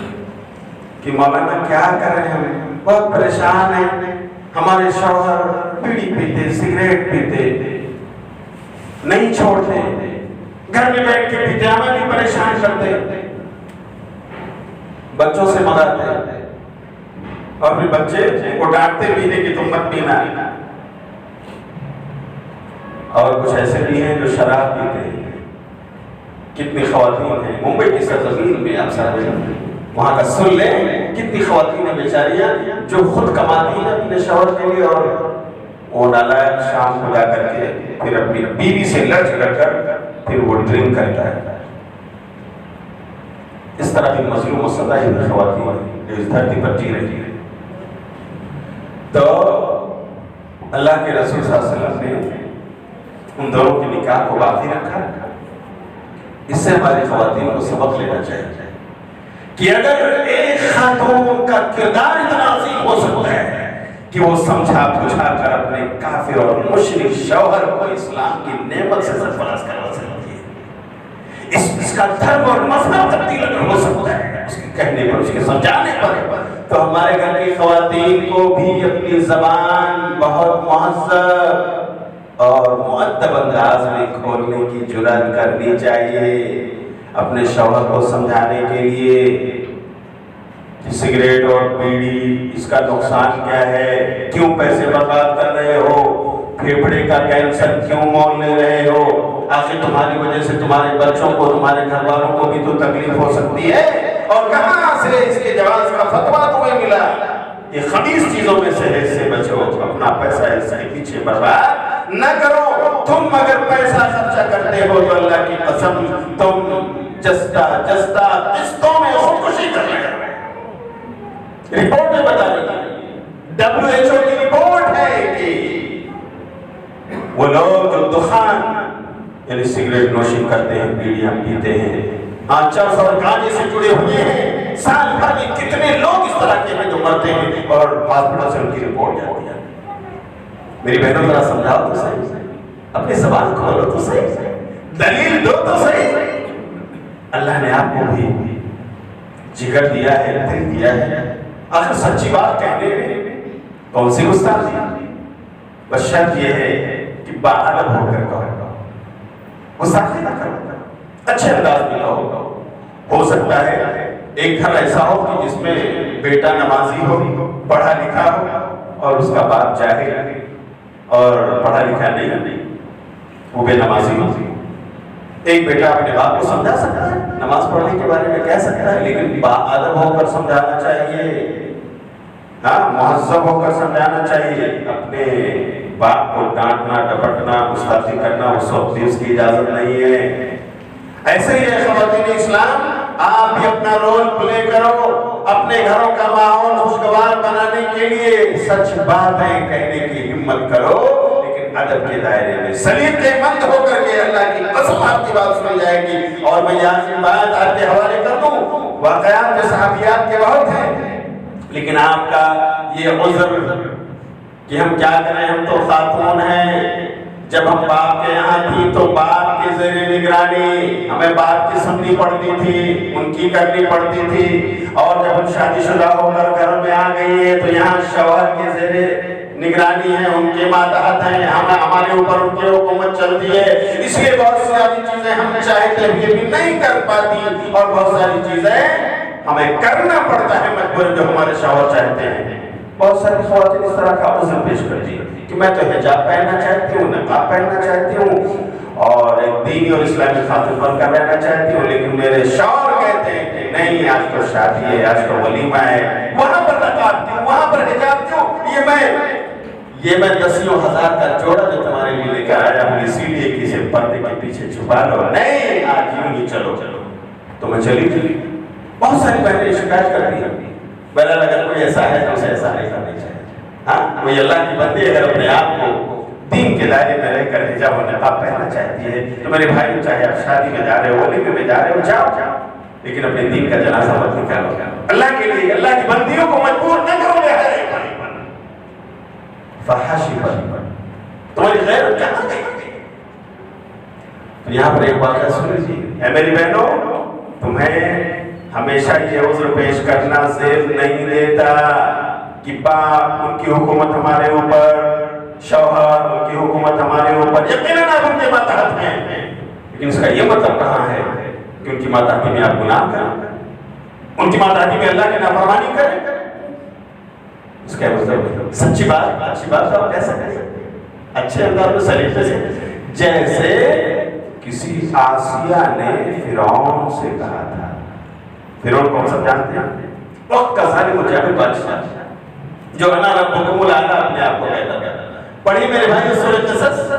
کہ مولانا کیا کریں، ہم بہت پریشان ہیں، ہمارے شوہر بیڑی پیتے، سگریٹ پیتے، نہیں چھوڑتے، گھر میں بیٹھ کے پیتے، ہمیں بھی پریشان کرتے، بچوں سے منگاتے، اور پھر بچے کو ڈانٹتے بھی ہیں کہ تم مت پینا، اور کچھ ایسے بھی ہیں جو شراب پیتے ہیں۔ کتنی خواتین ہیں ممبئی کی سرزمین میں، آپ سارے وہاں کا سن لیں، کتنی خواتین ہیں بیچاریاں جو خود کماتی ہیں اپنے شوہر کے لیے، اور وہ نالائق شام کو جا کر کے پھر اپنی بیوی سے لڑ جھگڑ کر پھر وہ ڈرنک کرتا ہے۔ اس طرح کی مظلوم و ستائے خواتین جو اس دھرتی پر جی رہی ہیں۔ تو اللہ کے رسول صلی اللہ علیہ وسلم نے ان دونوں کے نکاح کو باقی رکھا۔ اس سے ہماری خواتین کو سبق لینا چاہیے کہ اگر ایک خاتون کا کردار اتنا عظیم ہو سکتا ہے کہ وہ سمجھا بجھا کر اپنے کافر اور مشرک شوہر کو اسلام کی نعمت سے سرفراز کروا سکتی ہے، اس کا دھرم اور مذہب تبدیل اگر ہو سکتا ہے اس کے کہنے پر، اس کے سمجھانے پر، تو ہمارے گھر کی خواتین کو بھی اپنی زبان بہت مہذب اور مؤدب انداز میں کھولنے کی جرات کرنی چاہیے، اپنے شوہر کو سمجھانے کے لیے کہ سگریٹ اور بیڑی اس کا نقصان کیا ہے، کیوں پیسے برباد کر رہے ہو، پھیپھڑے کا کینسر کیوں مول لے رہے ہو، آخر تمہاری وجہ سے تمہارے بچوں کو، تمہارے گھر والوں کو بھی تو تکلیف ہو سکتی ہے، اور کہاں سے اس کے جواز کا فتویٰ تمہیں ملا؟ یہ خبیث چیزوں میں سے ہے، اس سے بچو، اپنا پیسہ اس کے پیچھے برباد نہ کرو۔ تم اگر پیسہ خرچہ کرتے ہو تو اللہ کی قسم تم جستا قسطوں میں خودکشی کر رہے ہو۔ رپورٹیں بتا رہی ہیں، WHO کی رپورٹ ہے کہ وہ لوگ جو دخان یعنی سگریٹ نوشی کرتے ہیں، بیڑیاں پیتے ہیں، چرس اور گانجے سے جڑے ہوئے ہیں، سال بھر میں کتنے لوگ اس طرح کے ہیں جو مرتے ہیں اور ہاسپٹل سے ان کی رپورٹ جاتی ہے۔ میری بہنوں ذرا سمجھاؤ تو صحیح، اپنی زبان کھولو تو صحیح، دلیل دو تو صحیح۔ اللہ نے آپ کو بھی جگر دیا ہے، دل دیا ہے، آخر سچی بات کہنے میں کون سی گستاخی؟ بس شرط یہ ہے کہ باادب ہو کر کہو، گستاخی نہ کرو، اچھے انداز میں کہو۔ ہو سکتا ہے ایک گھر ایسا ہو کہ جس میں بیٹا نمازی ہو، پڑھا لکھا ہو، اور اس کا باپ جاہل اور پڑھا لکھا نہیں، وہ بے نمازی ہو۔ ایک بیٹا اپنے باپ کو سمجھا سکتا ہے، نماز پڑھنے کے بارے میں کہہ سکتا ہے، لیکن باادب ہو کر سمجھانا چاہیے، مہذب ہو کر سمجھانا چاہیے۔ اپنے باپ کو ڈانٹنا، ڈپٹنا، گستاخی کرنا اس وقت بھی اس کی اجازت نہیں ہے۔ ایسے ہی ہے خواتین اسلام، آپ بھی اپنا رول پلے کرو، اپنے گھروں کا ماحول خوشگوار بنانے کے لیے سچ باتیں کہنے کی ہمت کرو، لیکن ادب کے دائرے میں سلیقے مند ہو کر کے۔ اللہ کی قسم آپ کی بات سنی جائے گی۔ اور میں یہاں سے بات آپ کے حوالے کر دوں، واقعات جو صحابیات کے بہت ہیں، لیکن آپ کا یہ عذر کہ ہم کیا کریں، ہم تو خاتون ہیں، جب ہم باپ کے یہاں تھی تو باپ کی زیر نگرانی ہمیں باپ کی سننی پڑتی تھی، ان کی کرنی پڑتی تھی، اور جب ہم شادی شدہ ہو کر گھر میں آ گئی ہے تو یہاں شوہر کی زیر نگرانی ہے، ان کے ماتحت ہیں، ہمارے اوپر ان کی حکومت چلتی ہے، اس لیے بہت ساری چیزیں ہم چاہتے ہوئے بھی نہیں کر پاتی، اور بہت ساری چیزیں ہمیں کرنا پڑتا ہے مجبور جو ہمارے شوہر چاہتے ہیں۔ بہت ساری خواتین اس طرح کا عذر پیش کرتی ہیں کہ میں تو حجاب پہننا چاہتی ہوں، نقاب پہننا چاہتی ہوں، اور ایک دینی اور اسلامی خاتون بن کر رہنا چاہتی ہوں، لیکن میرے شوہر کہتے ہیں کہ نہیں، آج تو شادی ہے، آج تو ولیمہ ہے، وہاں پر نقاب کیوں، وہاں پر حجاب کیوں، یہ میں 10,000 کا جوڑا جو تمہارے لیے لے کر آیا ہوں، اسی لیے کسی پردے کے پیچھے چھپا لو، نہیں آج یوں ہی چلو تو میں چلی گئی۔ بہت ساری بہنیں شکایت کرتی ہیں، بہرحال اگر کوئی ایسا ہے تو اسے ایسا نہیں کرنا چاہیے۔ کوئی اللہ کی بندی اگر اپنے آپ کو دین کے دائرے میں رہ کر حجاب و نقاب پہننا چاہتی ہے تو میرے بھائی، چاہے آپ شادی میں جا رہے ہو، ولیمے میں جا رہے ہو، جاؤ، لیکن اپنے دین کا جنازہ مت نکالو۔ اللہ کے لیے اللہ کی بندیوں کو مجبور نہ کرو فحاشی پر، تمہاری غیر کہاں گئی؟ تو یہاں پر ایک واقعہ سن لیجیے، اے میری بہنوں، تمہیں ہمیشہ یہ عذر پیش کرنا زیب نہیں دیتا کہ باپ ان کی حکومت ہمارے اوپر، شوہر ان کی حکومت ہمارے اوپر، یقیناً آپ ان کے ماتحت ہیں، لیکن اس کا یہ مطلب کہاں ہے کہ ان کی ماتحتی میں آپ گناہ کریں، ان کی ماتحتی میں اللہ کی نافرمانی کریں؟ اس کا مطلب سچی بات، اچھی بات تو آپ کہہ سکتے ہیں اچھے انداز میں، سلیقے سے، جیسے کسی آسیہ نے فرعون سے کہا تھا۔ فرعون کون سب جانتے ہیں؟ وقت کا ظالم و جابر بادشاہ جو انا ربکم الاعلی اپنے آپ کو کہتا تھا۔ پڑھی میرے بھائی سورہ قصص،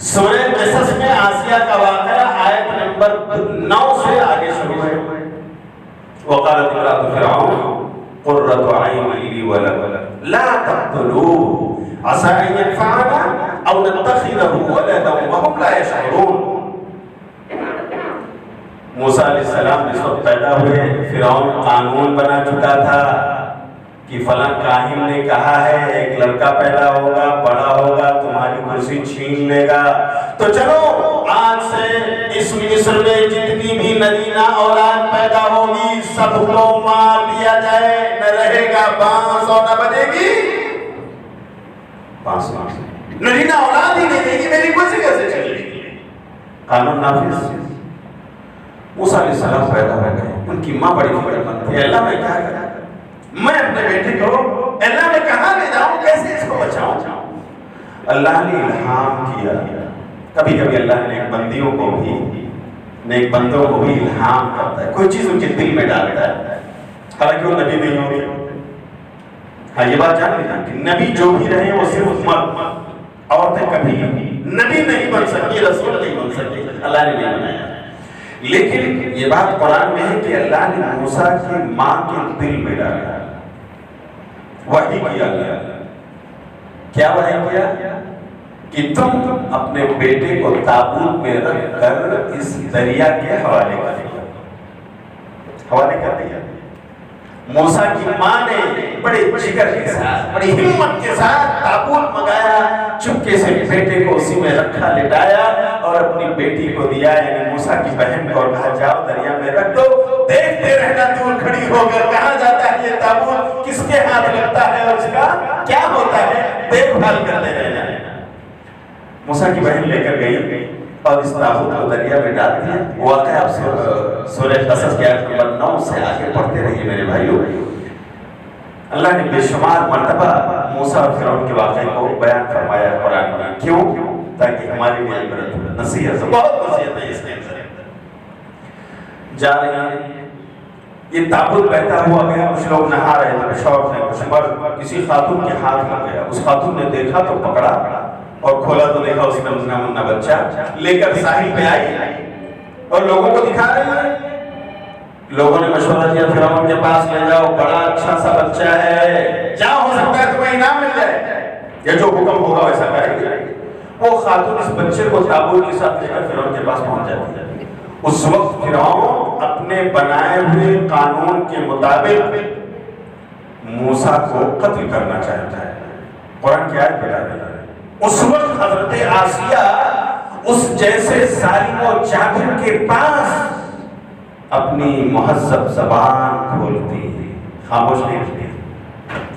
سورہ قصص میں آسیہ کا واقعہ آیت نمبر 9 سے آگے شروع ہے۔ وقالت امرأة فرعون قرة عين لي ولك لا تقتلوه عسى أن ينفعنا أو نتخذه ولدا وهم لا يشعرون۔ موسیٰ علیہ السلام جس وقت پیدا ہوئے، فرعون قانون بنا چکا تھا کہ فلاں کاہن نے کہا ہے ایک لڑکا پیدا ہوگا، بڑا ہوگا، تمہاری کرسی چھین لے گا، تو چلو آج سے اس مصر میں جتنی بھی نرینہ اولاد پیدا ہوگی سب کو مار دیا جائے، نہ رہے گا بانس اور نہ بجے گی بانسری، نرینہ اولاد ہی نہیں دے گی، میری کرسی کیسے چلے گی؟ قانون نافذ۔ موسیٰ علیہ السلام پیدا ہو گئے، ان کی ماں بڑی فکر مند تھی، اللہ میں کیا کرا، میں اپنے بیٹے کو اللہ میں کہاں لے جاؤں، کیسے اس کو بچاؤں؟ اللہ نے الہام کیا، کبھی کبھی اللہ نے نیک بندیوں کو بھی، نیک بندوں کو بھی الہام کرتا ہے، کوئی چیز ان کے دل میں ڈالتا ہے، حالانکہ وہ نبی نہیں ہوگی۔ ہاں یہ بات جان لینا کہ نبی جو بھی رہے وہ صرف مرد، عورتیں کبھی نبی نہیں بن سکتی، رسول نہیں بن سکتی، اللہ نے نہیں بنایا۔ لیکن یہ بات قرآن میں ہے کہ اللہ نے موسیٰ کی ماں کے دل میں ڈالا، وحی کیا گیا. کیا وحی کیا؟ کہ تم اپنے بیٹے کو تابوت میں رکھ کر اس دریا کے حوالے کر دیا. موسیٰ کی ماں نے بڑے جگر کے ساتھ، بڑی ہمت کے ساتھ تابوت منگایا، چپکے سے بیٹے کو اسی میں رکھا، لٹایا اور اپنی بیٹی کو دیا، یعنی موسیٰ کی بہن کو، کہا جاؤ دریا میں رکھ دو، دیکھتے رہنا دور کھڑی ہو کر کہاں جاتا ہے یہ تابوت، کس کے ہاتھ لگتا ہے اور اس کا کیا ہوتا ہے، دیکھ بھال کرتے رہنا. موسیٰ کی بہن لے کر گئی اور اس تابوت کو دریا میں ڈال دیا. واقعہ آپ سورہ قصص کے آیت نمبر 9 سے آگے پڑھتے رہیے میرے بھائیوں. اللہ نے بے شمار مرتبہ موسیٰ اور فرعون کے واقعے کو بیان فرمایا قرآن میں. کیوں؟ تاکہ ہمارے لیے عبرت ہو. نصیحت، بہت نصیحت ہے اس کے اندر. جا رہے ہیں، یہ تابوت بہتا ہوا گیا، کچھ لوگ نہا رہے تھے، شوق نے کچھ مرد کسی خاتون کے ہاتھ لگ گیا. اس خاتون نے دیکھا تو پکڑا اور کھولا تو دیکھا اس میں منا منا بچہ لے کر ساحل پہ آئی اور لوگوں کو دکھا رہی ہے. لوگوں نے مشورہ دیا فرعون کے پاس لے جاؤ، بڑا اچھا سا بچہ ہے، جاؤ ہو سکتا ہے تمہیں انعام مل جائے، یا جو حکم ہوگا ویسا کریں گے. وہ خاتون اس بچے کو تابوت کے ساتھ لے کر فرعون کے پاس پہنچ جاتی ہے. اس وقت فرعون اپنے بنائے ہوئے قانون کے مطابق موسیٰ کو قتل کرنا چاہتا ہے. قرآن کی آیت بتا رہی ہے. اس وقت حضرت آسیہ اس جیسے ظالم و جابر کے پاس اپنی مہذب زبان کھولتی ہے، خاموش نہیں رہتی.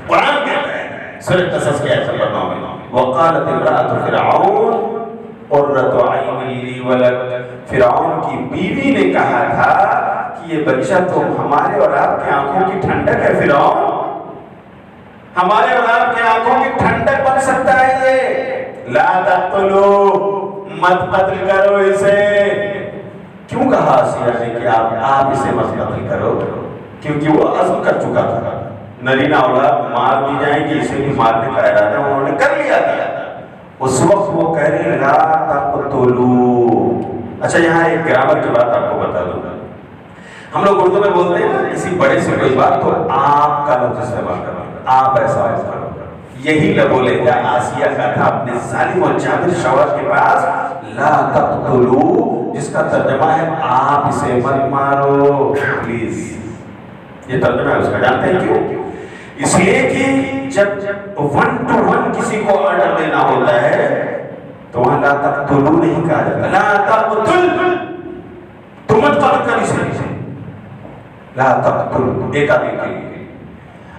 قرآن کہتا ہے سورہ قصص کی آیت نمبر 9 میں وقالت امرأة فرعون قرۃ عین لی ولک. فرعون کی بیوی نے کہا تھا کہ یہ بچہ تو ہمارے اور آپ کی آنکھوں کی ٹھنڈک ہے. فرعون ہمارے اور آپ کی آنکھوں کی ٹھنڈک بن سکتا ہے. یہ لا تقتلوا، مت قتل کرو اسے. کیوں کہا آسیہ نے کہ آپ اسے مت قتل کرو؟ کیونکہ وہ عزم کر چکا تھا، نرینہ اولاد مار دی جائیں گی، اسے بھی مارنے کا ارادہ انہوں نے کر لیا تھا. اس وقت وہ کہہ رہے لا تقتلوا. اچھا یہاں ایک گرامر کی بات آپ کو بتا دوں. ہم لوگ اردو میں بولتے ہیں نا کسی بڑے سے کوئی بات تو آپ کا لفظ استعمال کرو، آپ ایسا کرو. یہی لبولے جا آسیہ کا تھا اپنے ظالم و جابر شوہر کے پاس لا تقتلوا، جس کا ترجمہ ہے آپ اسے مت مارو پلیز. یہ ترجمہ ہے اس کا. جانتے ہیں کیوں؟ اس لیے کہ جب 1 to 1 کسی کو آرڈر دینا ہوتا ہے تو وہاں لا تقتلوا نہیں کہا جاتا. لا تقتل، تم مت قتل کر اسے، لا تقتل ایک آدمی کے لیے.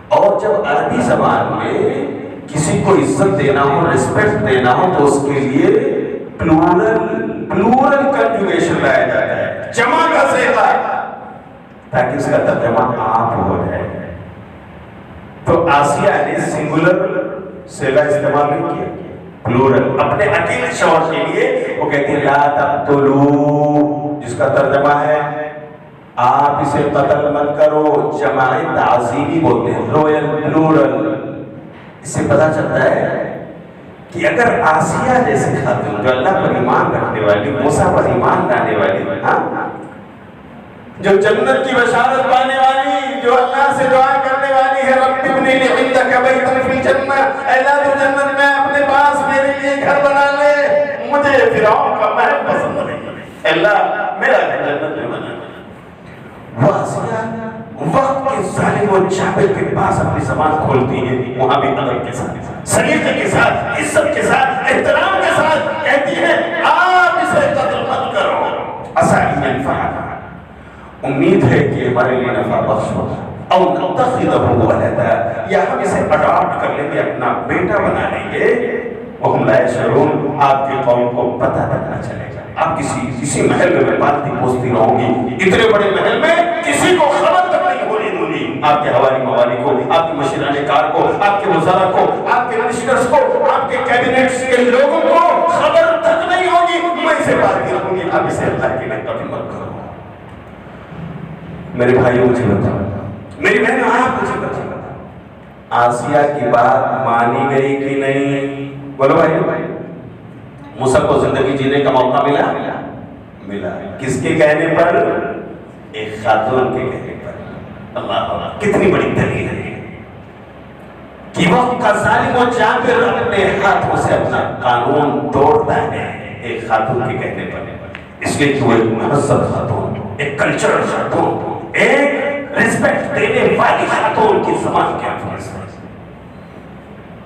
اور جب عربی زبان میں کسی کو عزت دینا ہو، ریسپیکٹ دینا ہو تو اس کے لیے پلورل کنجوگیشن لایا جاتا ہے، جمع کا صیغہ، تاکہ اس کا ترجمہ آپ ہو جائے. تو آسیہ نے سنگولر صیغہ استعمال نہیں کیا، پلورل. اپنے اکیلے شوہر کے لیے وہ کہتے ہیں لا تقتلوا، جس کا ترجمہ ہے آپ اسے قتل مت کرو. جمع تعظیمی بولتے ہیں، رویل پلورل. اس سے پتہ چلتا ہے کہ اگر آسیہ جیسے خاتون جو اللہ پر ایمان رکھنے والی، موسیٰ پر ایمان لانے والی، جو جنت کی بشارت پانے والی، جو اللہ سے دعا کرنے والی ہے رب ابن لی عندک بیتا فی الجنہ، اے اللہ تو جنت میں اپنے پاس میرے لیے گھر بنا لے، مجھے فرعون کا محل پسند نہیں، اللہ میرا گھر جنت میں بنا. وہ آسیہ وقت کے ظالم و جابر کے پاس اپنی زبان کھولتی ہیں، وہاں بھی ادب کے ساتھ، سلیقے کے ساتھ، عزت کے ساتھ، احترام کے ساتھ کہتی ہے آپ اسے قتل مت کرو. عسى ان ينفعنا، امید ہے کہ ہمارے لیے نفع بخش ہوگا. او نتخذه ولدا، یا ہم اسے اڈاپٹ کر لیں گے، اپنا بیٹا بنا لیں گے. وہم لا يشعرون، آپ کی قوم کو پتہ تک نہ چلے گا. آپ کسی محل میں پالتی پوستی رہوں گی، اتنے بڑے محل میں کسی کو خبر تک نہیں ہونے دوں گی. آپ کے حوالی موالی کو، آپ کے مشیران کار کو، آپ کے وزراء کو، آپ کے منسٹرز کو، آپ کے کیبنٹس کے لوگوں کو خبر تک نہیں ہوگی. میں اسے پالتی رہوں گی، آپ اسے اللہ کی نعمت مت کرو. میرے بھائیوں مجھے بتاؤ، میری بہن آپ مجھے بتاؤ، آسیہ کی بات مانی گئی کہ نہیں؟ بولو بھائی. موسیٰ کو زندگی جینے کا موقع ملا. کس کے کہنے پر؟ ایک خاتون کے کہنے پر. اللہ کتنی بڑی دلیل ہے. کہ وقت کا ظالم و جابر اپنے ہاتھوں سے اپنا قانون توڑتا ہے ایک خاتون کے کہنے پر، اس لیے کہ وہ ایک مہذب خاتون، ایک کلچرل خاتون، ایک ریسپیکٹ دینے والی خاتون کی زبان کے الفاظ ہے۔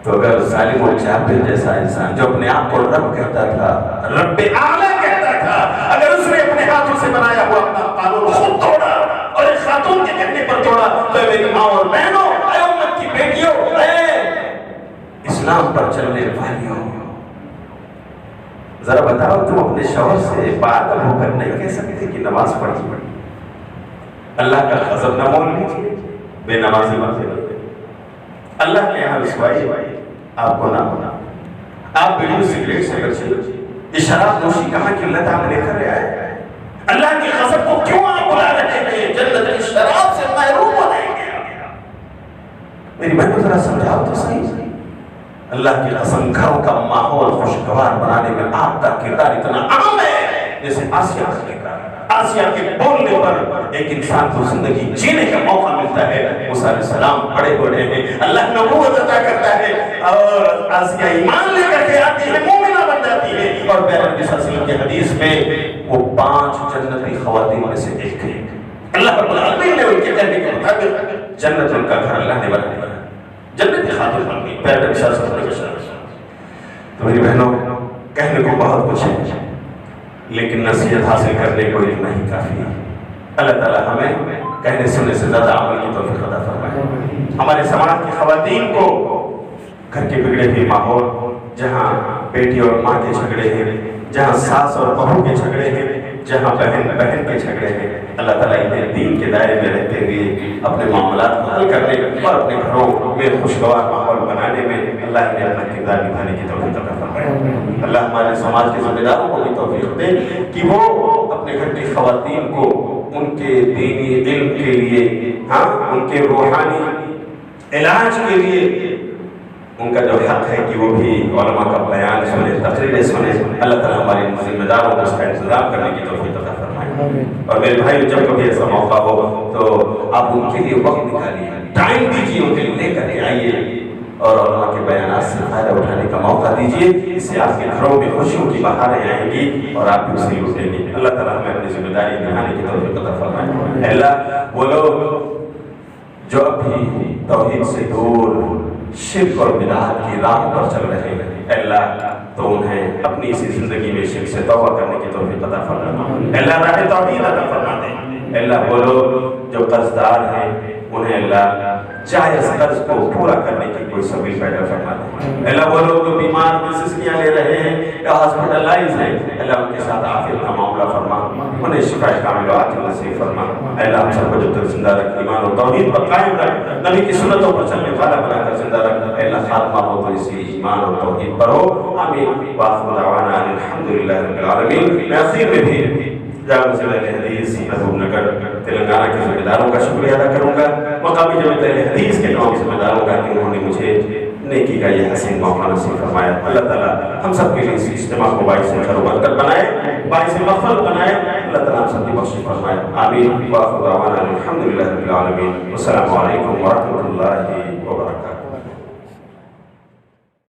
تو اگر ظالم و جابر جیسا انسان جو اپنے آپ کو رب کہتا تھا، رب اعلیٰ کہتا تھا، اگر اس نے اپنے ہاتھوں سے بنایا ہوا اپنا قانون خود توڑا اور ایک خاتون کے کہنے پر توڑا، تو میری ماں اور بہنوں، اے امت کی بیٹیوں، اے اسلام پر چلنے والیوں، ذرا بتاؤ تم اپنے شوہر سے بات ہو کر نہیں کہہ سکتے کہ نماز پڑھی؟ اللہ کا غضب نہ مول لیجیے، بے نمازی مت ہوئے، اللہ کے یہاں رسوائی آپ کو نہ ہونا۔ آپ بیڑی سگریٹ سے بچے، یہ شراب نوشی کہاں کی اللہ تعالیٰ لے کر رہا ہے؟ اللہ کے غضب کو کیوں آپ بلا رہے ہیں؟ جنت کی شراب سے محروم ہو جائیں گے۔ میری بہن کو ذرا سمجھاؤ تو صحیح۔ اللہ کی قسم گھروں کا ماحول خوشگوار بنانے میں آپ کا کردار اتنا اہم ہے جیسے آسیہ کا کردار۔ آسیہ کے بولنے پر ایک انسان کو زندگی جینے کا موقع ملتا ہے۔ موسیٰ علیہ السلام بڑے بڑے ہیں، اللہ نبوت عطا کرتا ہے اور آسیہ ایمان لے کر کے آتی ہے، مومنہ بن جاتی ہے، اور پیغمبر صلی اللہ علیہ وسلم کی حدیث میں وہ 5 جنتی خواتین میں سے ایک ہے۔ اللہ رب العالمین نے ان کے کہنے کے مطابق جنت ان کا گھر اللہ نے بنا دیا، جنتی خاتون بن گئی پیغمبر صلی اللہ علیہ وسلم۔ تو میری بہنوں، کہنے کو بہت کچھ ہے لیکن نصیحت حاصل کرنے کو اتنا ہی کافی ہے۔ اللہ تعالیٰ ہمیں کہنے سننے سے زیادہ عمل کی توفیق عطا فرمائے۔ ہمارے سماج کی خواتین کو گھر کے بگڑے ہوئے ماحول، جہاں بیٹی اور ماں کے جھگڑے ہیں، جہاں ساس اور بہو کے جھگڑے ہیں، جہاں بہن بہن کے جھگڑے ہیں، اللہ تعالیٰ انہیں دین کے دائرے میں رہتے ہوئے اپنے معاملات کو حل کرنے اور اپنے گھروں میں خوشگوار ماحول بنانے میں اللہ انہیں اپنا کردار نبھانے کی توفیق عطا فرمائے۔ اللہ ہمارے سماج کے ذمہ داروں کو بھی توفیق دے کہ وہ اپنے گھر کی خواتین کو ان کے دینی علم کے لیے، ان کے روحانی علاج کے لیے ان کا جو حق ہے کہ وہ بھی علماء کا بیان سنیں، تقریریں سنیں۔ اللہ تعالیٰ ہمارے ذمہ داروں کو اس کا انتظام کرنے کی توفیق عطا فرمائے۔ اور میرے بھائی، جب کبھی ایسا موقع ہو تو آپ ان کے لیے وقت نکالیے، ٹائم دیجیے، ان کے لے کر کے آئیے اور علماء کے بیانات سے فائدہ اٹھانے کا موقع دیجیے۔ اس سے آپ کے گھروں میں خوشیوں کی بہاریں آئیں گی اور آپ بھی اسے لوٹیں گے۔ اللہ تعالیٰ ہمیں اپنی ذمہ داری نبھانے کی توفیق عطا فرمائے۔ اے اللہ، وہ لوگ جو ابھی توحید سے دور، شرک اور بدعت کی راہ پر چل رہے ہیں، اے اللہ تو انہیں اپنی اسی زندگی میں شرک سے توبہ کرنے کی توفیق عطا فرما۔ اے اللہ راہ توحید عطا فرما دے۔ اے اللہ، وہ لوگ جو قرض دار ہیں انہیں اللہ جائز قرض کو پورا کرنے کی کوئی سبیل پیدا فرما دے۔ اے اللہ، وہ لوگ جو بیمار مسسکیاں لے رہے ہیں یا ہاسپٹلائز ہیں، اے اللہ ان کے ساتھ عافیت کا معاملہ فرما، انہیں شفا کامل و عاجل نصیب فرما۔ اے اللہ، ہم سب کو جب تک زندہ رکھ، ایمان اور توحید پر قائم رکھ، نبی کی سنتوں پر چلنے والا بنا کر زندہ رکھ۔ اے اللہ، خاتمہ ہو تو اسی ایمان اور توحید پر ہو، آمین۔ وآخر دعوانا ان الحمدللہ رب العالمین۔ میں اخیر میں بھی جامع ضلع حدیث محبوب نگر تلنگانہ کے ذمہ داروں کا شکریہ ادا کروں گا، مقامی جامع حدیث کے تمام ذمہ داروں کا کہ انہوں نے مجھے نیکی کا یہ حسین موقع نصیب فرمایا۔ اللہ تعالیٰ ہم سب کے لیے اس اجتماع کو باعث خیر و برکت بنائے، باعث مغفرت بنائے۔ اللہ تعالیٰ ہم سب کی بخشش فرمائے، آمین۔ وآخر دعوانا الحمدللہ رب العالمین۔ السلام علیکم ورحمۃ اللہ وبرکاتہ۔